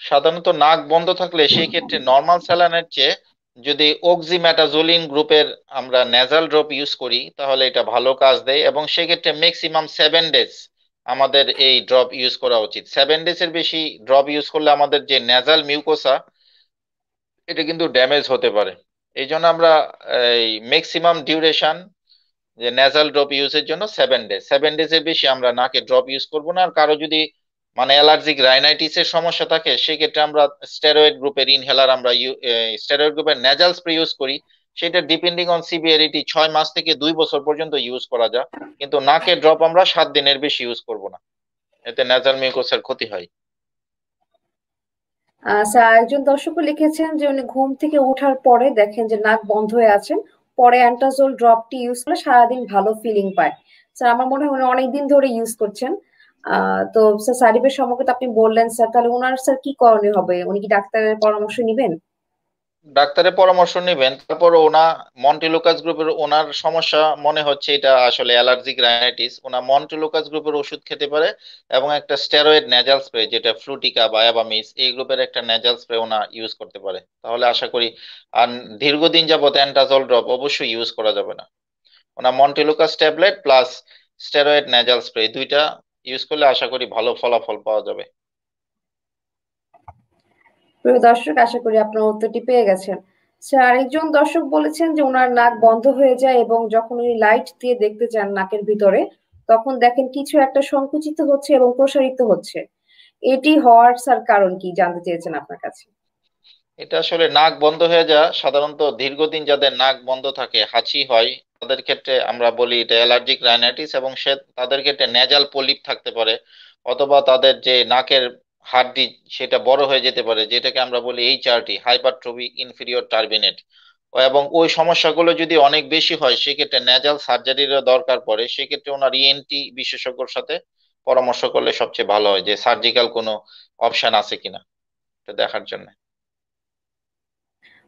সাধারণত নাক বন্ধ থাকলে সেই ক্ষেত্রে নর্মাল স্যালাইনের চেয়ে যদি অক্সিমেটাজোলিন গ্রুপের আমরা নেজাল ড্রপ ইউজ করি তাহলে এটা ভালো কাজ দেয়, এবং সেক্ষেত্রে ম্যাক্সিমাম 7 ডেজ আমাদের এই ড্রপ ইউজ করা উচিত। 7 ডেজ এর বেশি ড্রপ ইউজ করলে আমাদের যে নেজাল মিউকোসা, এটা কিন্তু ড্যামেজ হতে পারে। এই জন্য আমরা এই ম্যাক্সিমাম ডিউরেশন যে নেজাল ড্রপ ইউজের জন্য 7 ডেজ, 7 ডেজ এর বেশি আমরা নাকে ড্রপ ইউজ করব না। আর কারো যদি মানে অ্যালার্জিক রাইনাইটিস এর সমস্যা থাকে সেক্ষেত্রে আমরা স্টেরয়েড গ্রুপের ইনহেলার আমরা স্টেরয়েড গ্রুপের নেজাল স্প্রে ইউজ করি। সেটা ডিপেন্ডিং অন সিভিয়ারিটি 6 মাস থেকে 2 বছর পর্যন্ত ইউজ করা যায়, কিন্তু নাকের ড্রপ আমরা 7 দিনের বেশি ইউজ করব না, এতে নেজাল মিউকোসের ক্ষতি হয়। স্যার একজন দর্শকও লিখেছেন যে উনি ঘুম থেকে ওঠার পরে দেখেন যে নাক বন্ধ হয়ে আছেন, পরে অ্যান্টাজোল ড্রপটি ইউজ করলে সারাদিন ভালো ফিলিং পায়। স্যার আমার মনে হয় উনি অনেকদিন ধরে ইউজ করছেন। তো স্যার সাইড ইফেক্ট সম্পর্কে তো আপনি বললেন স্যার, তাহলে ওনার স্যার কি করণীয় হবে? উনি কি ডাক্তারের পরামর্শ নিবেন? ডাক্তারের পরামর্শ নেবেন। তারপর মন্টিলুকাস গ্রুপের ওনার সমস্যা মনে হচ্ছে এটা আসলে অ্যালার্জিক রাইনাইটিস, ওনা মন্টিলুকাস গ্রুপের ওষুধ খেতে পারে এবং একটা স্টেরয়েড নেজাল স্প্রে যেটা ফ্লুটিকা বা অ্যাবামিস এই গ্রুপের একটা নেজাল স্প্রে ওনা ইউজ করতে পারে, তাহলে আশা করি। আর দীর্ঘদিন যাবত অ্যান্টাজল ড্রপ অবশ্যই ইউজ করা যাবে না। ওনা montelukast tablet plus steroid nasal spray দুইটা ইউজ করলে আশা করি ভালো ফলাফল পাওয়া যাবে। প্রিয় দর্শক, আশা করি আপনার উত্তরটি পেয়ে গেছেন। স্যার আরেকজন দর্শক বলেছেন যে ওনার নাক বন্ধ হয়ে যায় এবং যখন উনি লাইট দিয়ে দেখতে চান নাকের ভিতরে, তখন দেখেন কিছু একটা সংকুচিত হচ্ছে এবং প্রসারিত হচ্ছে। এটি হওয়ার স্যার কারণ কি জানতে চেয়েছেন আপনার কাছে? এটা আসলে নাক বন্ধ হয়ে যাওয়া সাধারণত দীর্ঘদিন যাদের নাক বন্ধ থাকে, হাঁচি হয়, তাদের ক্ষেত্রে আমরা বলি এটা অ্যালার্জিক রাইনাইটিস, এবং তাদের ক্ষেত্রে নেজাল পলিপ থাকতে পারে, অথবা তাদের যে নাকের হাড্ডি সেটা বড় হয়ে যেতে পারে, যেটাকে আমরা বলি এইচআরটি, হাইপারট্রফি ইনফিরিয়র টার্বিনেট। এবং ওই সমস্যাগুলো যদি অনেক বেশি হয় সেক্ষেত্রে নেজাল সার্জারিরও দরকার পড়ে, সেক্ষেত্রে ওনার ইএনটি বিশেষজ্ঞর সাথে পরামর্শ করলে সবচেয়ে ভালো হয়, যে সার্জিক্যাল কোনো অপশন আছে কিনা এটা দেখার জন্য।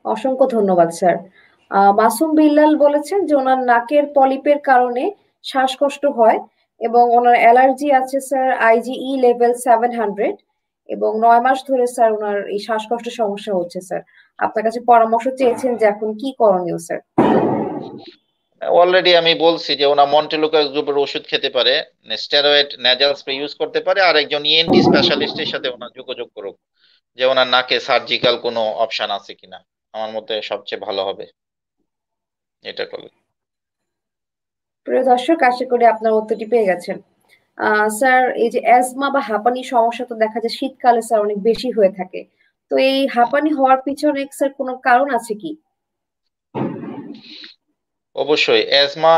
অসংখ্য ধন্যবাদ স্যার। মাসুম বিল্লাল বলেছেন যে ওনার নাকের পলিপের কারণে শ্বাসকষ্ট হয় এবং ওনার অ্যালার্জি আছে স্যার আইজিই লেভেল 700, এবং 9 মাস ধরে স্যার ওনার এই শ্বাসকষ্টের সমস্যা হচ্ছে স্যার। আপনার কাছে পরামর্শ চেয়েছেন যে এখন কি করণীয় স্যার? অলরেডি আমি বলছি যে ওনা মন্টেলুকাস গ্রুপের ওষুধ খেতে পারে, স্টেরয়েড নেজাল স্প্রে ইউজ করতে পারে, আর একজন ইএনটি স্পেশালিস্টের সাথে ওনার যোগাযোগ করুক যে ওনার নাকে সার্জিক্যাল কোনো অপশন আছে কিনা। আমার মতে সবচেয়ে ভালো হবে এটা করলে। প্রিয় দর্শক, আশা করি আপনার উত্তরটি পেয়ে গেছেন। স্যার এই যে অ্যাজমা বা হাঁপানি সমস্যা তো দেখা যায় শীতকালে স্যার অনেক বেশি হয়ে থাকে, তো এই হাঁপানি হওয়ার পিছনে স্যার কোনো কারণ আছে কি? অবশ্যই অ্যাজমা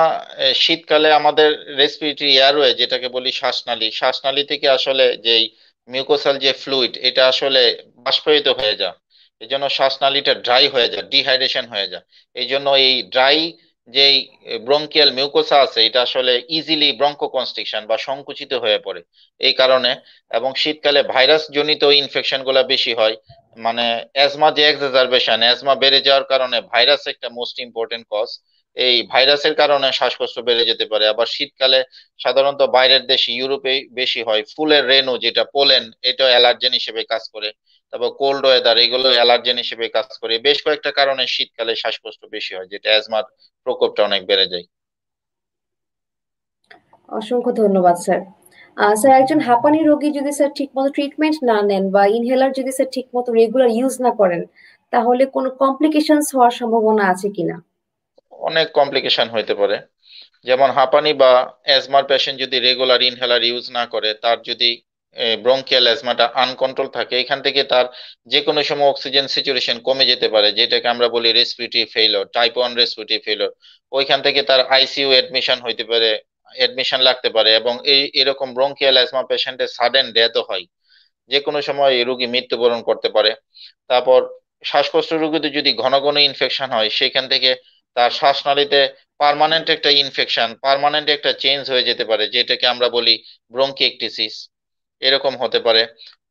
শীতকালে আমাদের রেসপিরেটরি এয়ারওয়ে যেটাকে বলি শ্বাসনালী, শ্বাসনালী থেকে আসলে যেই মিউকোসাল যে ফ্লুইড এটা আসলে বাষ্পায়িত হয়ে যায়, এই জন্য শ্বাসনালীটা ড্রাই হয়ে যায়, ডিহাইড্রেশন হয়ে যায়। এই জন্য এই ড্রাই যেই ব্রঙ্কিয়াল মিউকোসা আছে এটা আসলে ইজিলি ব্রঙ্কোকনস্ট্রিকশন বা সংকুচিত হয়ে পড়ে এই কারণে। এবং শীতকালে ভাইরাস জনিত ইনফেকশন গুলা বেশি হয়, মানে অ্যাজমা যে এক্সাজারবেশন, অ্যাজমা বেড়ে যাওয়ার কারণে ভাইরাস একটা মোস্ট ইম্পর্টেন্ট কজ, এই ভাইরাসের কারণে শ্বাসকষ্ট বেড়ে যেতে পারে। আবার শীতকালে সাধারণত বাইরের দেশে ইউরোপে বেশি হয় ফুলের রেণু যেটা পোলেন, এটা অ্যালার্জেন হিসেবে কাজ করে। তারপর কোল্ড ওয়েদার এগুলো অ্যালার্জেন হিসেবে কাজ করে, বেশ কয়েকটা কারণে শীতকালে শ্বাসকষ্ট বেশি হয়, যেটা অ্যাজমার প্রকোপটা অনেক বেড়ে যায়। অসংখ্য ধন্যবাদ স্যার। স্যার একজন হাঁপানি রোগী যদি স্যার ঠিকমতো ট্রিটমেন্ট না নেন বা ইনহেলার যদি স্যার ঠিকমতো রেগুলার ইউজ না করেন, তাহলে কোনো কমপ্লিকেশনস হওয়ার সম্ভাবনা আছে কিনা? অনেক কমপ্লিকেশন হইতে পারে। যেমন হাঁপানি বা অ্যাজমার পেশেন্ট যদি রেগুলার ইনহেলার ইউজ না করে, তার যদি ব্রঙ্কিয়াল অ্যাজমাটা আনকন্ট্রোল থাকে, এখান থেকে তার যে কোনো সময় অক্সিজেন স্যাচুরেশন কমে যেতে পারে, যেটাকে আমরা বলি respiratory failure, type 1 respiratory failure. ওইখান থেকে তার আইসিইউ এডমিশন হইতে পারে, এডমিশন লাগতে পারে, এবং এরকম ব্রঙ্কিয়াল অ্যাজমা পেশেন্টের সাডেন ডেথও হয়, যে কোনো সময় এই রোগী মৃত্যুবরণ করতে পারে। তারপর শ্বাসকষ্ট রোগীতে যদি ঘন ঘন ইনফেকশন হয়, সেখান থেকে তার শ্বাসনালীতে পার্মানেন্ট একটা ইনফেকশন, পার্মানেন্ট একটা চেঞ্জ হয়ে যেতে পারে, যেটাকে আমরা বলি ব্রঙ্কিএক্টিসিস, এরকম হতে পারে।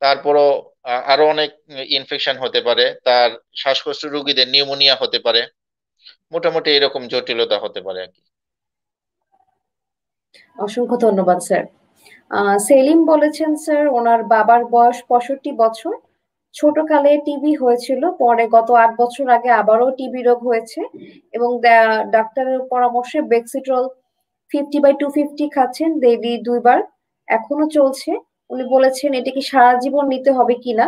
তারপরও আরো অনেক ইনফেকশন হতে পারে, তার শ্বাসকষ্ট রোগীদের নিউমোনিয়া হতে পারে, মোটামুটি এরকম জটিলতা হতে পারে আর কি। অসংখ্য ধন্যবাদ স্যার। সেলিম বলেছেন স্যার ওনার বাবার বয়স 65 বছর, ছোটকালে টিবি হয়েছিল, পরে গত 8 বছর আগে আবারও টিবি রোগ হয়েছে এবং ডাক্তারের পরামর্শে বেক্সিট্রল 50/250 খাচ্ছেন ডেইলি 2 বার, এখনো চলছে। উনি বলেছেন এটা কি সারা জীবন নিতে হবে কিনা,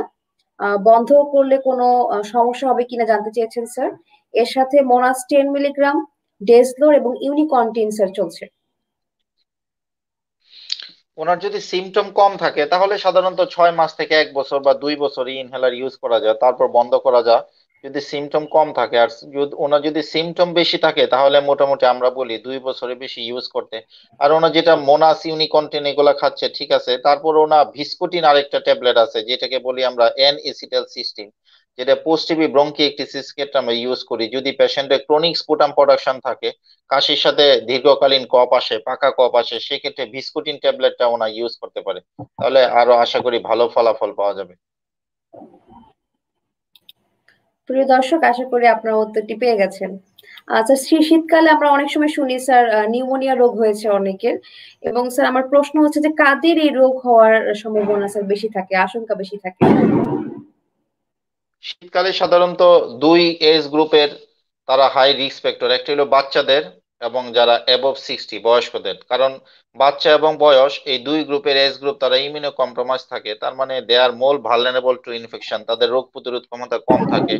বন্ধ করলে কোনো সমস্যা হবে কিনা জানতে চেয়েছেন স্যার। এর সাথে মোনাস 10 মিলিগ্রাম, ডেজলোর এবং ইউনিকন্টিন স্যার চলছে। ওনার যদি সিমটম কম থাকে তাহলে সাধারণত 6 মাস থেকে 1 বছর বা 2 বছর ইনহেলার ইউজ করা যায়, তারপর বন্ধ করা যায় যদি সিমটম কম থাকে। আর ওনার যদি সিমটম বেশি থাকে তাহলে মোটামুটি আমরা বলি 2 বছরের বেশি ইউজ করতে। আর ওনার যেটা মোনাস ইউনিকন্টিন এগুলা খাচ্ছে ঠিক আছে, তারপর ওনার ভিস্কোটিন আরেকটা ট্যাবলেট আছে যেটাকে বলি আমরা এন এসিটাল সিস্টেম, যেটা পোস্ট টিবি ব্রঙ্কিয়েক্টিসিস ক্ষেত্রে আমরা ইউজ করি। যদি পেশেন্টের ক্রনিক স্পুটাম প্রোডাকশন থাকে, কাশির সাথে দীর্ঘকালীন কফ আসে, পাকা কফ আসে, সেক্ষেত্রে ভিস্কোটিন ট্যাবলেটটা ওনা ইউজ করতে পারে, তাহলে আরো আশা করি ভালো ফলাফল পাওয়া যাবে। প্রিয় দর্শক, আশা করি আপনারা উত্তরটি পেয়ে গেছেন। আচ্ছা, শীতকালে আমরা অনেক সময় শুনি স্যার নিউমোনিয়া রোগ হয়েছে অনেকের, এবং স্যার আমার প্রশ্ন হচ্ছে যে কাদের এই রোগ হওয়ার সম্ভাবনা স্যার বেশি থাকে, আশঙ্কা বেশি থাকে? শীতকালে সাধারণত দুই এজ গ্রুপের তারা হাই রিস্ক ফ্যাক্টর, একটা হলো বাচ্চাদের এবং যারা অ্যাবভ 60 বয়স্কদের। কারণ বাচ্চা এবং বয়স এই দুই গ্রুপের এজ গ্রুপ তারা ইমিউনো কম্প্রোমাইজ থাকে, তার মানে দে আর মোর ভালনারেবল টু ইনফেকশন, তাদের রোগ প্রতিরোধ ক্ষমতা কম থাকে,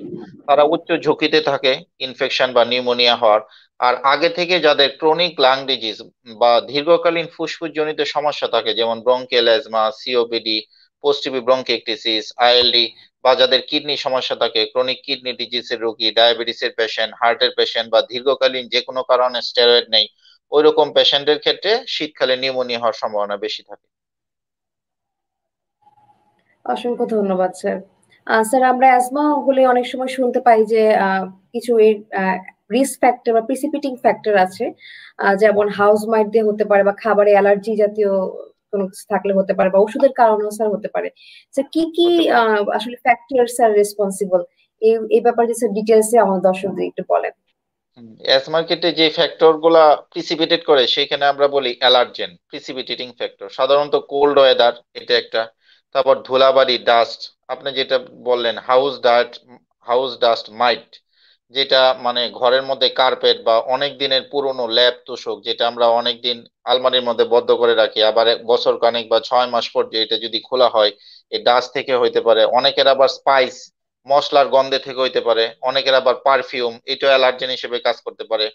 তারা উচ্চ ঝুঁকিতে থাকে ইনফেকশন বা নিউমোনিয়া হওয়ার। আর আগে থেকে যাদের ক্রনিক লাং ডিজিজ বা দীর্ঘকালীন ফুসফুস জনিত সমস্যা থাকে, যেমন bronchial asthma, COPD, post TB bronchiectasis, ILD, বা যাদের কিডনি সমস্যা থাকে, ক্রনিক কিডনি ডিজিজের রোগী, ডায়াবেটিসের পেশেন্ট, হার্টের পেশেন্ট, বা দীর্ঘকালীন যে কোনো কারণে স্টেরয়েড নেই, ওই রকম পেশেন্টের ক্ষেত্রে শীতকালে নিউমোনিয়া হওয়ার সম্ভাবনা বেশি থাকে। অসংখ্য ধন্যবাদ স্যার। স্যার, আমরা অ্যাজমা হলে অনেক সময় শুনতে পাই যে কিছু রিস্ক ফ্যাক্টর বা প্রিসিপিটিং ফ্যাক্টর আছে, যেমন হাউস মাইট দিয়ে হতে পারে, বা খাবারে অ্যালার্জি জাতীয় কোনো কিছু থাকলে হতে পারে, বা ওষুধের কারণেও স্যার হতে পারে। স্যার, কি কি হতে পারে। আসলে ফ্যাক্টর স্যার রেসপন্সিবল, এই ব্যাপারে স্যার ডিটেলসে আমার দর্শকদের একটু বলেন। অ্যাজমার ক্ষেত্রে যে ফ্যাক্টর গুলা প্রিসিপিটেট করে সেখানে আমরা বলি অ্যালার্জেন, প্রিসিপিটেটিং ফ্যাক্টর, সাধারণত কোল্ড ওয়েদার এটা একটা। তারপর ধুলাবালি, ডাস্ট, আপনি যেটা বললেন হাউস ডাস্ট মাইট, যেটা মানে ঘরের মধ্যে কার্পেট বা অনেক দিনের পুরনো ল্যাপ তোশক যেটা আমরা অনেক দিন আলমারির মধ্যে বদ্ধ করে রাখি, আবার 1 বছর কানেক বা 6 মাস পর যে এটা যদি খোলা হয়, এই ডাস্ট থেকে হইতে পারে। অনেকের আবার স্পাইস, মশলার গন্ধে থেকে হইতে পারে। অনেকের আবার পারফিউম, এটা অ্যালার্জেন হিসেবে কাজ করতে পারে।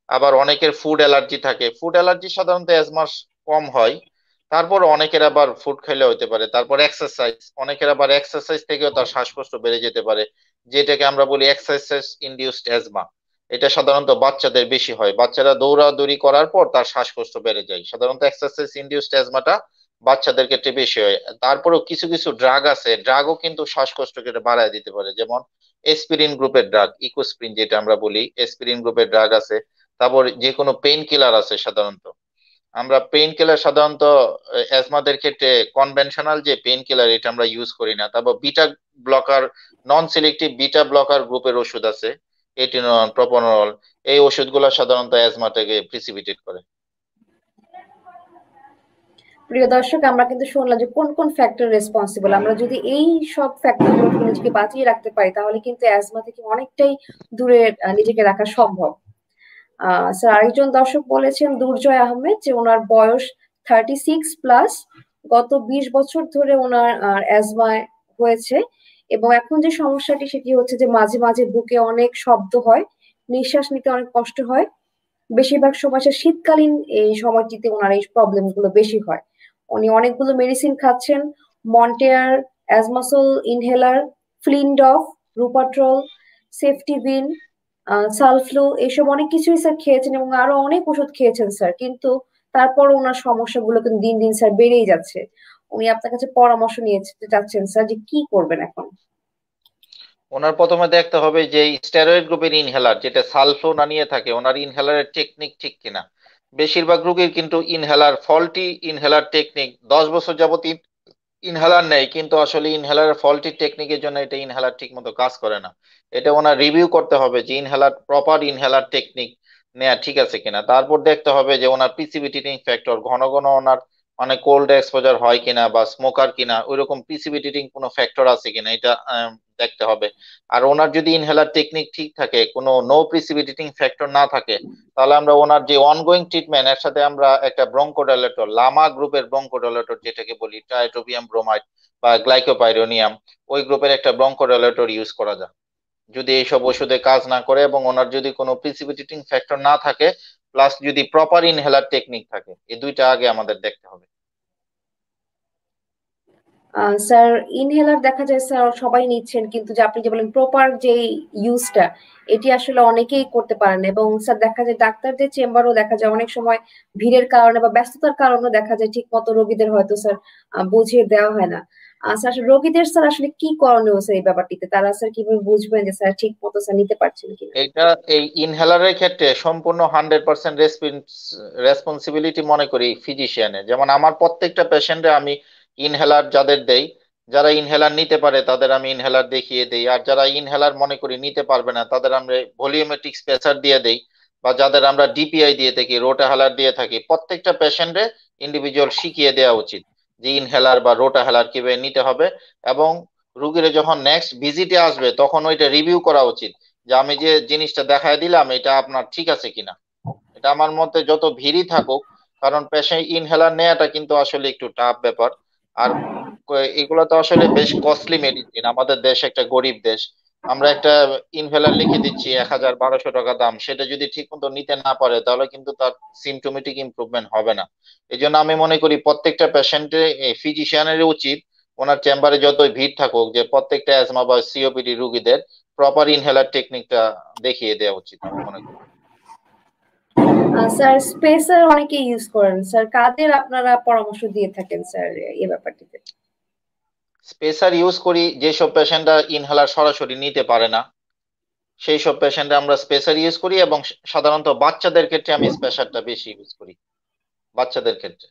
আবার অনেকের ফুড অ্যালার্জি থাকে, ফুড অ্যালার্জি সাধারণত অ্যাজমার কম হয়। তারপর অনেকের আবার ফুড খাইলে হতে পারে। তারপর এক্সারসাইজ, অনেকের আবার এক্সারসাইজ থেকেও তার শ্বাসকষ্ট বেড়ে যেতে পারে, যেটাকে আমরা বলি এক্সারসাইজ ইনডিউসড অ্যাজমা। এটা সাধারণত বাচ্চাদের বেশি হয়, বাচ্চারা দৌড়াদৌড়ি করার পর তার শ্বাসকষ্ট বেড়ে যায়। সাধারণত এক্সারসাইজ ইনডিউসড অ্যাজমাটা বাচ্চাদের ক্ষেত্রে বেশি হয়। তারপরেও কিছু কিছু ড্রাগ আছে, ড্রাগও কিন্তু শ্বাসকষ্টকে বাড়ায় দিতে পারে, যেমন এসপিরিন গ্রুপের ড্রাগ, ইকোস্প্রিন যেটা আমরা বলি, এসপিরিন গ্রুপের ড্রাগ আছে। তারপর যে কোনো পেইন কিলার আছে। সাধারণত আমরা পেইন কিলার সাধারণত অ্যাজমাদের ক্ষেত্রে কনভেনশনাল যে পেইন কিলার এটা আমরা ইউজ করি না। তারপর বিটা ব্লকার, নন সিলেক্টিভ বিটা ব্লকার গ্রুপের ওষুধ আছে, এটিনল, প্রোপানল, এই ওষুধগুলো সাধারণত অ্যাজমাটাকে প্রিসিপিটেট করে। প্রিয় দর্শক, আমরা কিন্তু শুনলাম যে কোন কোন ফ্যাক্টর রেসপন্সিবল। আমরা যদি এই সব ফ্যাক্টর গুলো থেকে নিজেকে বাঁচিয়ে রাখতে পারি তাহলে কিন্তু অ্যাজমা থেকে অনেকটাই দূরে নিজেকে রাখা সম্ভব। স্যার, আরেকজন দর্শক বলেছেন দুর্জয় আহমেদ যে ওনার বয়স 36+, গত 20 বছর ধরে ওনার অ্যাজমা হয়েছে, এবং এখন যে সমস্যাটি সেটি হচ্ছে যে মাঝে মাঝে বুকে অনেক শব্দ হয়, নিঃশ্বাস নিতে অনেক কষ্ট হয়। বেশিরভাগ সময় শীতকালীন এই সময়টিতে ওনার এই প্রবলেম গুলো বেশি হয়। উনি অনেকগুলো মেডিসিন খাচ্ছেন, মন্টেয়ার, অ্যাজমাসোল ইনহেলার, ফ্লিনডফ, রুপাট্রল, সেফটিভিন, সালফ্লু, এসব অনেক কিছুই স্যার খেয়েছেন, এবং আরো অনেক ওষুধ খেয়েছেন স্যার, কিন্তু তারপর ওনার সমস্যাগুলো কিন্তু দিন দিন স্যার বেড়েই যাচ্ছে। উনি আপনার কাছে পরামর্শ নিয়ে চাচ্ছেন স্যার যে কি করবেন এখন। ওনার প্রথমে দেখতে হবে যে স্টেরয়েড গ্রুপের ইনহেলার যেটা সালফ্লোনা নিয়ে থাকে, ওনার ইনহেলারের টেকনিক ঠিক কিনা। বেশিরভাগ রোগীর কিন্তু ইনহেলার ফল্টি, ইনহেলার টেকনিক 10 বছর যাবত ইনহেলার নেই, কিন্তু আসলে ইনহেলারের ফল্টি টেকনিকের জন্য এটা ইনহেলার ঠিক মতো কাজ করে না। এটা ওনার রিভিউ করতে হবে যে ইনহেলার প্রপার ইনহেলার টেকনিক নেওয়া ঠিক আছে কিনা। তারপর দেখতে হবে যে ওনার প্রিসিপিটেটিং ফ্যাক্টর ঘন ঘন ওনার মানে কোল্ড এক্সপোজার হয় কিনা বা স্মোকার কিনা, ওইরকম প্রিসিপিটেটিং কোনো ফ্যাক্টর আছে কিনা এটা দেখতে হবে। আর ওনার যদি ইনহেলার টেকনিক ঠিক থাকে, কোনো নো প্রিসিপিটেটিং ফ্যাক্টর না থাকে, তাহলে আমরা ওনার যে অনগোয়িং ট্রিটমেন্ট এর সাথে আমরা একটা ব্রঙ্কোডাইলেটর, লামা গ্রুপের ব্রঙ্কোডাইলেটর যেটাকে বলি ট্রাইটোপিয়াম ব্রোমাইড বা গ্লাইকোপাইরোনিয়াম, ওই গ্রুপের একটা ব্রঙ্কোডাইলেটর ইউজ করা যায়, যদি এইসব ওষুধে কাজ না করে এবং ওনার যদি কোনো প্রিসিপিটেটিং ফ্যাক্টর না থাকে, প্লাস যদি প্রপার ইনহেলার টেকনিক থাকে, এই দুইটা আগে আমাদের দেখতে হবে। স্যার ইনহেলার দেখা যায় স্যার সবাই নিচ্ছেন, কিন্তু যে আপনি যে বলেন প্রপার যে ইউজটা, এটি আসলে অনেকেই করতে পারেন না। এবং স্যার দেখা যায় ডাক্তারদের চেম্বারও দেখা যায় অনেক সময় ভিড়ের কারণে বা ব্যস্ততার কারণে দেখা যায় ঠিক মতো রোগীদের হয়তো স্যার বুঝিয়ে দেওয়া হয় না। স্যার রোগীদের স্যার আসলে কি করণীয় স্যার এই ব্যাপারটিতে? তারা স্যার কিভাবে বুঝবেন যে স্যার ঠিক মতো স্যার নিতে পারছেন কিনা? এইটা এই ইনহেলারের ক্ষেত্রে সম্পূর্ণ 100% রেসপন্সিবিলিটি মনে করি ফিজিশিয়ানের। যেমন আমার প্রত্যেকটা পেশেন্টে আমি ইনহেলার যাদের দেই, যারা ইনহেলার নিতে পারে তাদের আমি ইনহেলার দেখিয়ে দেই, আর যারা ইনহেলার মনে করি নিতে পারবে না তাদের আমরা ভলিউমেট্রিক স্পেসার দিয়ে দেই, বা যাদের আমরা ডিপিআই দিয়ে থাকি, রোটাহেলার দিয়ে থাকি। প্রত্যেকটা পেশেন্টে ইন্ডিভিজুয়াল শিখিয়ে দেওয়া উচিত যে ইনহেলার বা রোটাহেলার কিভাবে নিতে হবে, এবং রুগীরা যখন নেক্সট ভিজিটে আসবে তখন ওইটা রিভিউ করা উচিত যে আমি যে জিনিসটা দেখায় দিলাম এটা আপনার ঠিক আছে কিনা। এটা আমার মতে যত ভিড়ই থাকুক, কারণ পেশেন্ট ইনহেলার নেওয়াটা কিন্তু আসলে একটু টাফ ব্যাপার। আর এগুলো তো আসলে বেশ কস্টলি মেডিসিন, আমাদের দেশ একটা গরিব দেশ। আমরা একটা ইনহেলার লিখে দিচ্ছি 1,000-1,200 টাকা দাম, সেটা যদি ঠিক মতো নিতে না পারে তাহলে কিন্তু তার সিমটোমেটিক ইমপ্রুভমেন্ট হবে না। এই জন্য আমি মনে করি প্রত্যেকটা পেশেন্টের ফিজিশিয়ানের উচিত ওনার চেম্বারে যতই ভিড় থাকুক যে প্রত্যেকটা অ্যাজমা বা সিওপিডি রুগীদের প্রপার ইনহেলার টেকনিকটা দেখিয়ে দেওয়া উচিত আমি মনে করি। স্যার স্পেসার অনেকে ইউজ করেন স্যার, কাদের আপনারা পরামর্শ দিয়ে থাকেন স্যার এই ব্যাপারটিতে? স্পেসার ইউজ করি যেসব পেশেন্টরা ইনহেলার সরাসরি নিতে পারে না, সেই সব পেশেন্টে আমরা স্পেসার ইউজ করি, এবং সাধারণত বাচ্চাদের ক্ষেত্রে আমি স্পেসারটা বেশি ইউজ করি, বাচ্চাদের ক্ষেত্রে।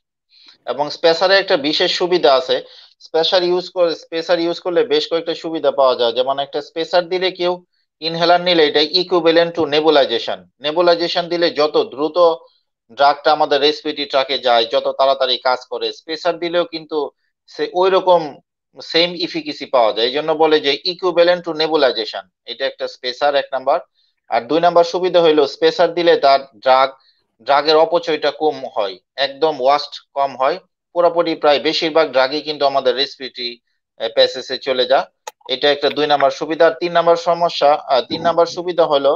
এবং স্পেসারে একটা বিশেষ সুবিধা আছে, স্পেসার ইউজ করলে বেশ কয়েকটা সুবিধা পাওয়া যায়। যেমন একটা স্পেসার দিলে কেউ ইনহেলার নিলে এটা ইকুইভ্যালেন্ট টু নেবুলাইজেশন। নেবুলাইজেশন দিলে যত দ্রুত ড্রাগটা আমাদের রেসপিরেটরি ট্র্যাকে যায়, যত তাড়াতাড়ি কাজ করে, স্পেসার দিলেও কিন্তু সে ওই রকম সেম ইফিকেসি পাওয়া যায়। এই জন্য বলে যে ইকুইভ্যালেন্ট টু নেবুলাইজেশন, এটা একটা স্পেসার 1 নাম্বার। আর 2 নাম্বার সুবিধা হইলো স্পেসার দিলে তার ড্রাগের অপচয়টা কম হয়, একদম ওয়াস্ট কম হয়। পুরোপুরি প্রায় বেশিরভাগ ড্রাগই কিন্তু আমাদের রেসপিরেটরি প্যাসেজে চলে যায়। এটা একটা 2 নাম্বার সুবিধা। আর 3 নাম্বার সুবিধা হলো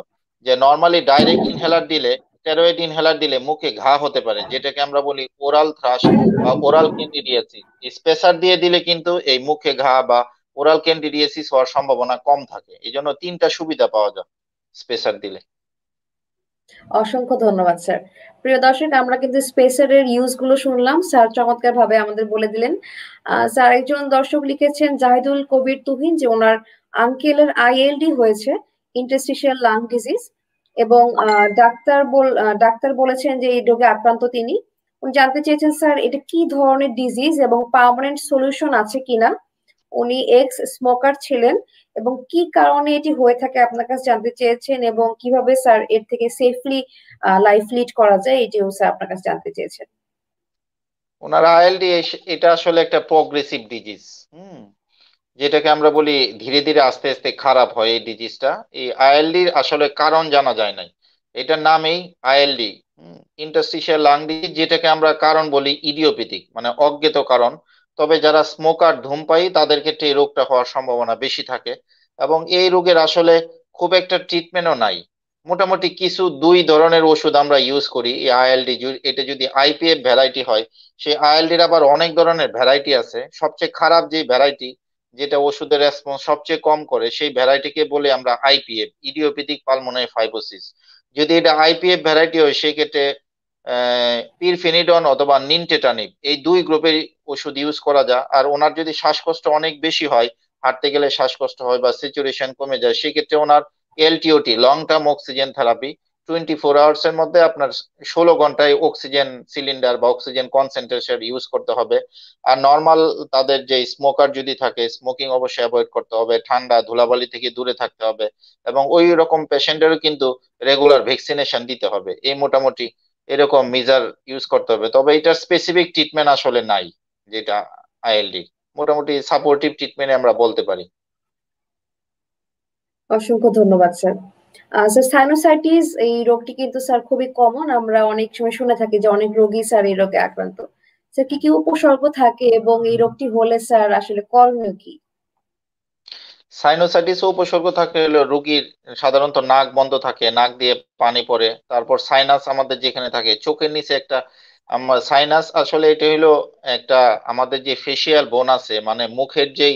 যে নর্মালি ডাইরেক্ট ইনহেলার দিলে, স্টেরয়েড ইনহেলার দিলে মুখে ঘা হতে পারে, যেটাকে আমরা বলি ওরাল থ্রাশ বা ওরাল ক্যান্ডিডিয়াসিস। স্পেসার দিয়ে দিলে কিন্তু এই মুখে ঘা বা ওরাল ক্যান্ডিডিয়াসিস হওয়ার সম্ভাবনা কম থাকে। এই জন্য 3টা সুবিধা পাওয়া যায় স্পেসার দিলে। অসংখ্য ধন্যবাদ স্যার। প্রিয় দর্শক, আমরা কিন্তু স্পেসারের ইউজ গুলো শুনলাম, স্যার চমৎকার ভাবে আমাদের বলে দিলেন। স্যার একজন দর্শক লিখেছেন জাহিদুল কবির তুহিন যে ওনার আঙ্কেলের আইএলডি হয়েছে, ইন্টারস্টিশিয়াল লাং ডিজিজ, এবং ডাক্তার বলেছেন যে এই রোগে আক্রান্ত তিনি। উনি জানতে চেয়েছেন স্যার এটা কি ধরনের ডিজিজ এবং পার্মানেন্ট সলিউশন আছে কিনা। উনি এক্স স্মোকার ছিলেন এবং কি কারণে এটি হয়ে থাকে আপনার কাছে জানতে চেয়েছেন, এবং কিভাবে স্যার এর থেকে সেফলি লাইফ লিড করা যায় এটিও স্যার আপনার কাছে জানতে চেয়েছেন। ওনার আইএলডি এটা আসলে একটা প্রোগ্রেসিভ ডিজিজ। হুম, যেটাকে আমরা বলি ধীরে ধীরে আস্তে আস্তে খারাপ হয় এই ডিজিজটা। এই আইএলডির আসলে কারণ জানা যায় নাই, এটার নামেই আইএলডি, ইন্টারস্টিশিয়াল লাং ডিজিজ, যেটাকে আমরা কারণ বলি ইডিওপ্যাথিক, মানে অজ্ঞাত কারণ। তবে যারা স্মোকার ধূমপায়ী তাদের ক্ষেত্রে এই রোগটা হওয়ার সম্ভাবনা বেশি থাকে, এবং এই রোগের আসলে খুব একটা ট্রিটমেন্টও নাই। মোটামুটি কিছু 2 ধরনের ওষুধ আমরা ইউজ করি এই আইএলডি। এটা যদি আইপিএফ ভ্যারাইটি হয়, সেই আইএলডির আবার অনেক ধরনের ভ্যারাইটি আছে। সবচেয়ে খারাপ যে ভ্যারাইটি, যেটা ওষুধের রেসপন্স সবচেয়ে কম করে, সেই ভ্যারাইটিকে বলে আমরা আইপিএফ, ইডিওপ্যাথিক পালমোনারি ফাইব্রোসিস। যদি এটা আইপিএফ ভ্যারাইটি হয় সেই ক্ষেত্রে পিরফেনিডন অথবা নিনটেটানিব, এই 2 গ্রুপের ওষুধ ইউজ করা যায়। আর ওনার যদি শ্বাসকষ্ট অনেক বেশি হয়, হাঁটতে গেলে শ্বাসকষ্ট হয় বা স্যাচুরেশন কমে যায়, সেক্ষেত্রে ওনার LTOT, long term oxygen therapy, 24 hours এর মধ্যে আপনার 16 ঘন্টায় অক্সিজেন সিলিন্ডার বা অক্সিজেন কনসেন্ট্রেশন ইউজ করতে হবে। আর নর্মাল তাদের যে স্মোকার যদি থাকে, স্মোকিং অবশ্যই অ্যাভয়েড করতে হবে, ঠান্ডা ধুলাবালি থেকে দূরে থাকতে হবে, এবং ওই রকম পেশেন্টেরও কিন্তু রেগুলার ভ্যাকসিনেশন দিতে হবে। এই মোটামুটি এরকম মেজার ইউজ করতে হবে। তবে এটার স্পেসিফিক ট্রিটমেন্ট আসলে নাই, যেটা আইএলডি মোটামুটি সাপোর্টিভ ট্রিটমেন্ট আমরা বলতে পারি। অসংখ্য ধন্যবাদ স্যার। স্যার সাইনোসাইটিস এই রোগটি কিন্তু স্যার খুবই কমন, আমরা অনেক সময় শুনে থাকি যে অনেক রোগী স্যার এই রোগে আক্রান্ত। স্যার কি কি উপসর্গ থাকে এবং এই রোগটি হলে স্যার আসলে করণীয় কি? সাইনোসাইটিস উপসর্গ থাকে হলো রোগীর সাধারণত নাক বন্ধ থাকে, নাক দিয়ে পানি পড়ে। তারপর সাইনাস আমাদের যেখানে থাকে চোখের নিচে একটা সাইনাস, আসলে এটা হলো একটা আমাদের যে ফেসিয়াল বোন আছে, মানে মুখের যেই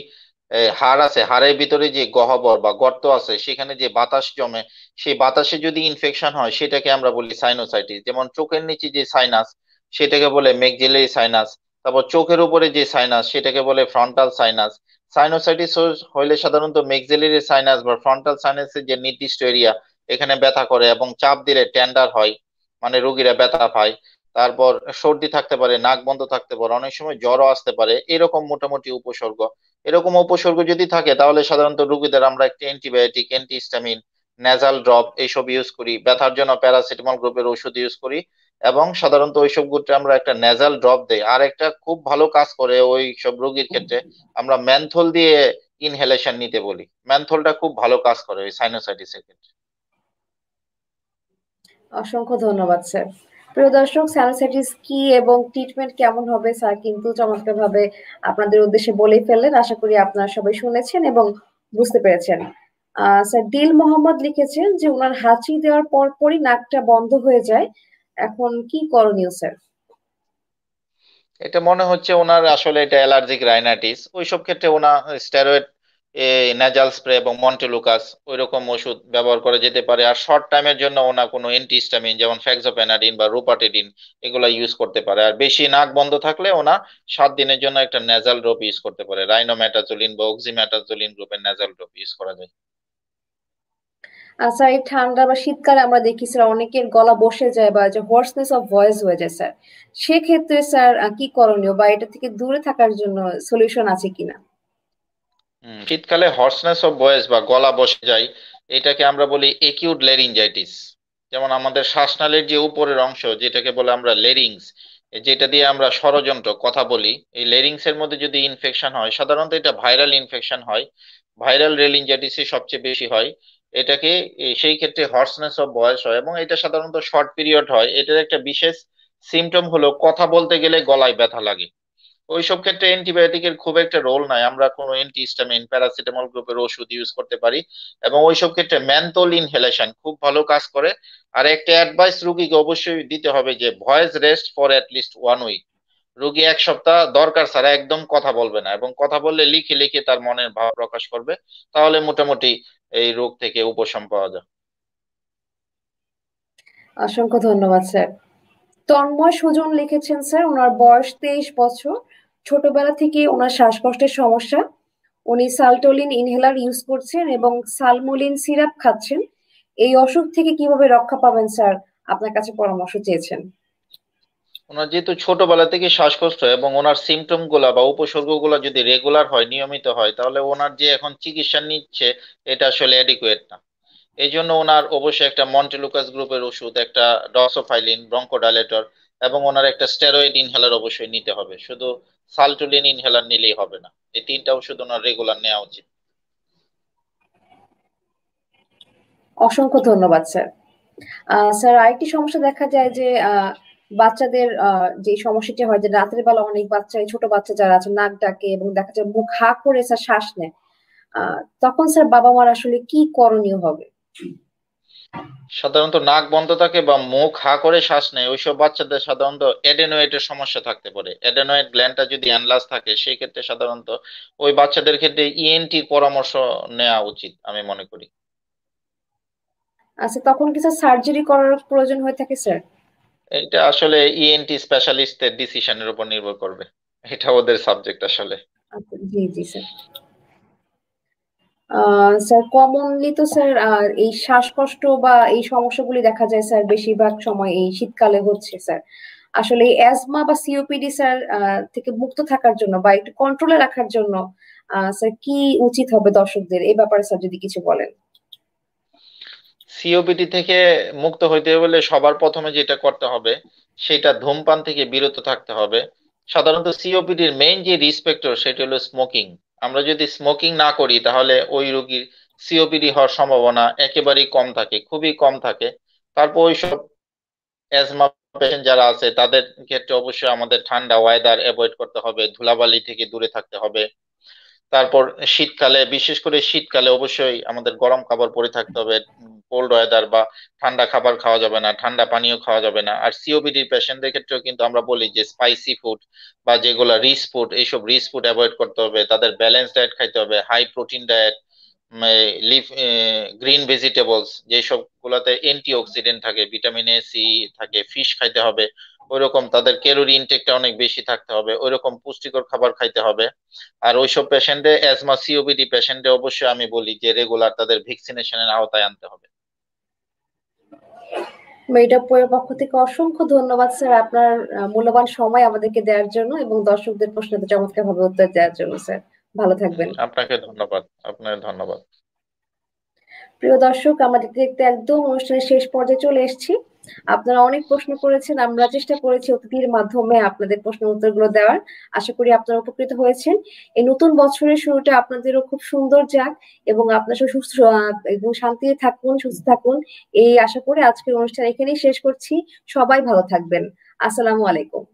হাড় আছে, হাড়ের ভিতরে যে গহ্বর বা গর্ত আছে, সেখানে যে বাতাস জমে, সেই বাতাসে যদি ইনফেকশন হয় সেটাকে আমরা বলি সাইনোসাইটিস। যেমন চোখের নিচে যে সাইনাস সেটাকে বলে ম্যাকজিলারি সাইনাস। তারপর চোখের উপরে যে সাইনাস সেটাকে বলে ফ্রন্টাল সাইনাস। সাইনোসাইটিস হইলে সাধারণত মেক্সিলারি সাইনাস বা ফ্রন্টাল সাইনাসের যে নির্দিষ্ট এরিয়া এখানে ব্যথা করে এবং চাপ দিলে টেন্ডার হয়, মানে রোগীরা ব্যথা পায়। তারপর সর্দি থাকতে পারে, নাক বন্ধ থাকতে পারে, অনেক সময় জ্বরও আসতে পারে, এরকম মোটামুটি উপসর্গ। এরকম উপসর্গ যদি থাকে তাহলে সাধারণত রোগীদের আমরা একটা অ্যান্টিবায়োটিক, অ্যান্টিহিস্টামিন, নেজাল ড্রপ এইসব ইউজ করি। ব্যথার জন্য প্যারাসিটামল গ্রুপের ওষুধ ইউজ করি এবং সাধারণত ওইসব ক্ষেত্রে আমরা একটা নেজাল ড্রপ দেই। আর একটা খুব ভালো কাজ করে ওই সব রোগীর ক্ষেত্রে আমরা ম্যানথল দিয়ে ইনহেলেশন নিতে বলি। ম্যানথলটা খুব ভালো কাজ করে ওই সাইনোসাইটিসের ক্ষেত্রে। অসংখ্য ধন্যবাদ স্যার। প্রিয় দর্শক, সাইনোসাইটিস কি এবং ট্রিটমেন্ট কেমন হবে স্যার কিন্তু চমৎকারভাবে আপনাদের উদ্দেশ্যে বলেই ফেললেন। আশা করি আপনারা সবাই শুনেছেন এবং বুঝতে পেরেছেন। স্যার দিল মোহাম্মদ লিখেছেন যে উনার হাঁচি দেওয়ার পরপরই নাকটা বন্ধ হয়ে যায়, এখন কি করণীয় স্যার? এটা মনে হচ্ছে ওনার আসলে এটা অ্যালার্জিক রাইনাইটিস। ওইসব ক্ষেত্রে ওনার স্টেরয়েড, নেজাল স্প্রে এবং মন্টেলুকাস ওইরকম ওষুধ ব্যবহার করা যেতে পারে। আর শর্ট টাইমের জন্য ওনার কোনো অ্যান্টিহিস্টামিন যেমন ফেক্সোপেনাডিন বা রুপাটিডিন এগুলো ইউজ করতে পারে। আর বেশি নাক বন্ধ থাকলে ওনা 7 দিনের জন্য একটা নেজাল ড্রপ ইউজ করতে পারে। রাইনোমেটাজোলিন বা অক্সিমেটাজোলিন গ্রুপের নেজাল ড্রপ ইউজ করা যায়। স্যার এই ঠান্ডা বা শীতকালে আমরা দেখি স্যার অনেকের গলা বসে যায় বা যে হোয়ার্সনেস অফ ভয়েস হয়ে যায় স্যার, সেক্ষেত্রে স্যার কি করণীয় বা এটা থেকে দূরে থাকার জন্য সলিউশন আছে কিনা? শীতকালে হর্সনেস অফ ভয়েস বা গলা বসে যায়, এটাকে আমরা বলি একিউট লেরিনজাইটিস। যেমন আমাদের শ্বাসনালীর যে উপরের অংশ যেটাকে বলে আমরা লেরিংস, যেটা দিয়ে আমরা ষড়যন্ত্র কথা বলি, এই লেরিংস এর মধ্যে যদি ইনফেকশন হয়, সাধারণত এটা ভাইরাল ইনফেকশন হয়, ভাইরাল লেরিনজাইটিসই সবচেয়ে বেশি হয়। এটাকে সেই ক্ষেত্রে হর্সনেস অফ ভয়েস হয় এবং এটা সাধারণত শর্ট পিরিয়ড হয়। এটার একটা বিশেষ সিমটম হলো কথা বলতে গেলে গলায় ব্যথা লাগে। ওইসব ক্ষেত্রে অ্যান্টিবায়োটিকের খুব একটা রোল নাই, আমরা কোনো অ্যান্টিহিস্টামিন প্যারাসিটামল গ্রুপের ওষুধ ইউজ করতে পারি এবং ওইসব ক্ষেত্রে মেন্থল ইনহেলেশন খুব ভালো কাজ করে। আর একটা অ্যাডভাইস রুগীকে অবশ্যই দিতে হবে যে voice rest for at least 1 week. রুগী 1 সপ্তাহ দরকার ছাড়া একদম কথা বলবে না এবং কথা বললে লিখে লিখে তার মনের ভাব প্রকাশ করবে, তাহলে মোটামুটি এই রোগ থেকে উপশম পাওয়া যায়। অসংখ্য ধন্যবাদ স্যার। তন্ময় সুজন লিখেছেন স্যার ওনার বয়স 23 বছর, ছোটবেলা থেকে ওনার শ্বাসকষ্টের সমস্যা, উনি সালটোলিন ইনহেলার ইউজ করছেন এবং সালমোলিন সিরাপ খাচ্ছেন। এই অসুখ থেকে কিভাবে রক্ষা পাবেন স্যার, আপনার কাছে পরামর্শ চেয়েছেন। ওনার যেহেতু ছোটবেলা থেকে শ্বাসকষ্ট এবং ওনার সিমটম গুলা বা উপসর্গ গুলা যদি রেগুলার হয়, নিয়মিত হয়, তাহলে ওনার যে এখন চিকিৎসা নিচ্ছে এটা আসলে অ্যাডিকুয়েট না। এই জন্য ওনার অবশ্যই একটা মন্টেলুকাস গ্রুপের ওষুধ, একটা ডক্সোফাইলিন ব্রঙ্কোডাইলেটর এবং ওনার একটা স্টেরয়েড ইনহেলার অবশ্যই নিতে হবে। শুধু সালটুলিন ইনহেলার নিলেই হবে না, এই 3টা ওষুধ ওনার রেগুলার নেওয়া উচিত। অসংখ্য ধন্যবাদ স্যার। স্যার আরেকটি সমস্যা দেখা যায় যে বাচ্চাদের যে সমস্যাটি হয় যে রাতের বেলা অনেক বাচ্চা, ছোট বাচ্চা যারা আছে নাক ডাকে এবং দেখা যায় মুখ হা করে স্যার শ্বাস নেয়, তখন স্যার বাবা মার আসলে কি করণীয় হবে? সাধারণত নাক বন্ধ থাকে বা মুখ হা করে শ্বাস নেয় ওইসব বাচ্চাদের সাধারণত এডেনোয়েডের সমস্যা থাকতে পারে। এডেনোয়েড গ্ল্যান্ডটা যদি অ্যানলার্জ থাকে সেই ক্ষেত্রে সাধারণত ওই বাচ্চাদের ক্ষেত্রে ইএনটির পরামর্শ নেওয়া উচিত আমি মনে করি। আচ্ছা, তখন কি স্যার সার্জারি করার প্রয়োজন হয়ে থাকে স্যার? এটা আসলে ইএনটি স্পেশালিস্টের ডিসিশনের উপর নির্ভর করবে, এটা ওদের সাবজেক্ট আসলে। আচ্ছা, জি জি স্যার। স্যার কমনলি তো স্যার এই শ্বাসকষ্ট বা এই সমস্যাগুলি দেখা যায় স্যার বেশিরভাগ সময় এই শীতকালে হচ্ছে স্যার। আসলে এই অ্যাজমা বা সিওপিডি স্যার থেকে মুক্ত থাকার জন্য বা একটু কন্ট্রোলে রাখার জন্য স্যার কি উচিত হবে দর্শকদের, এই ব্যাপারে স্যার যদি কিছু বলেন। সিওপিডি থেকে মুক্ত হইতে হলে সবার প্রথমে যেটা করতে হবে সেটা ধূমপান থেকে বিরত থাকতে হবে। সাধারণত সিওপিডির মেইন যে রিস্ক ফ্যাক্টর সেটা হলো স্মোকিং। আমরা যদি স্মোকিং না করি তাহলে ওই রোগীর সিওপিডি হওয়ার সম্ভাবনা একেবারেই কম থাকে, খুবই কম থাকে। তারপর ওইসব অ্যাজমা পেশেন্ট যারা আছে তাদের ক্ষেত্রে অবশ্যই আমাদের ঠান্ডা ওয়েদার অ্যাভয়েড করতে হবে, ধুলাবালি থেকে দূরে থাকতে হবে। তারপর শীতকালে, বিশেষ করে শীতকালে অবশ্যই আমাদের গরম কাপড় পরে থাকতে হবে। কোল্ড ওয়েদার বা ঠান্ডা খাবার খাওয়া যাবে না, ঠান্ডা পানীয় খাওয়া যাবে না। আর সিওপিডি পেশেন্টদের ক্ষেত্রেও কিন্তু আমরা বলি যে স্পাইসি ফুড বা যেগুলো রিচ ফুড, এইসব রিচ ফুড অ্যাভয়েড করতে হবে। তাদের ব্যালেন্স ডায়েট খাইতে হবে, high protein diet, leaf green vegetables যেসব গুলাতে অ্যান্টি অক্সিডেন্ট থাকে, ভিটামিন এ সি থাকে, ফিশ খাইতে হবে। ওইরকম তাদের ক্যালোরি ইনটেকটা অনেক বেশি থাকতে হবে, ওইরকম পুষ্টিকর খাবার খাইতে হবে। আর ওইসব পেশেন্টে অ্যাজমা সিওপিডি পেশেন্টে অবশ্যই আমি বলি যে রেগুলার তাদের ভ্যাকসিনেশনের আওতায় আনতে হবে। মেডিটেক পক্ষ থেকে অসংখ্য ধন্যবাদ স্যার, আপনার মূল্যবান সময় আমাদেরকে দেওয়ার জন্য এবং দর্শকদের প্রশ্নের চমৎকার ভাবে উত্তর দেওয়ার জন্য। স্যার ভালো থাকবেন। আপনাকে ধন্যবাদ, আপনার ধন্যবাদ। প্রিয় দর্শক, আমরা দেখতে দেখতে একদম অনুষ্ঠানের শেষ পর্যায়ে চলে এসেছি। আপনারা অনেক প্রশ্ন করেছেন, আমরা চেষ্টা করেছি অতিথির মাধ্যমে আপনাদের প্রশ্নের উত্তরগুলো দেওয়ার। আশা করি আপনারা উপকৃত হয়েছেন। এই নতুন বছরের শুরুটা আপনাদেরও খুব সুন্দর যাক এবং আপনারা সুস্থ এবং শান্তিতে থাকুন, সুস্থ থাকুন, এই আশা করে আজকের অনুষ্ঠান এখানেই শেষ করছি। সবাই ভালো থাকবেন। আসসালামু আলাইকুম।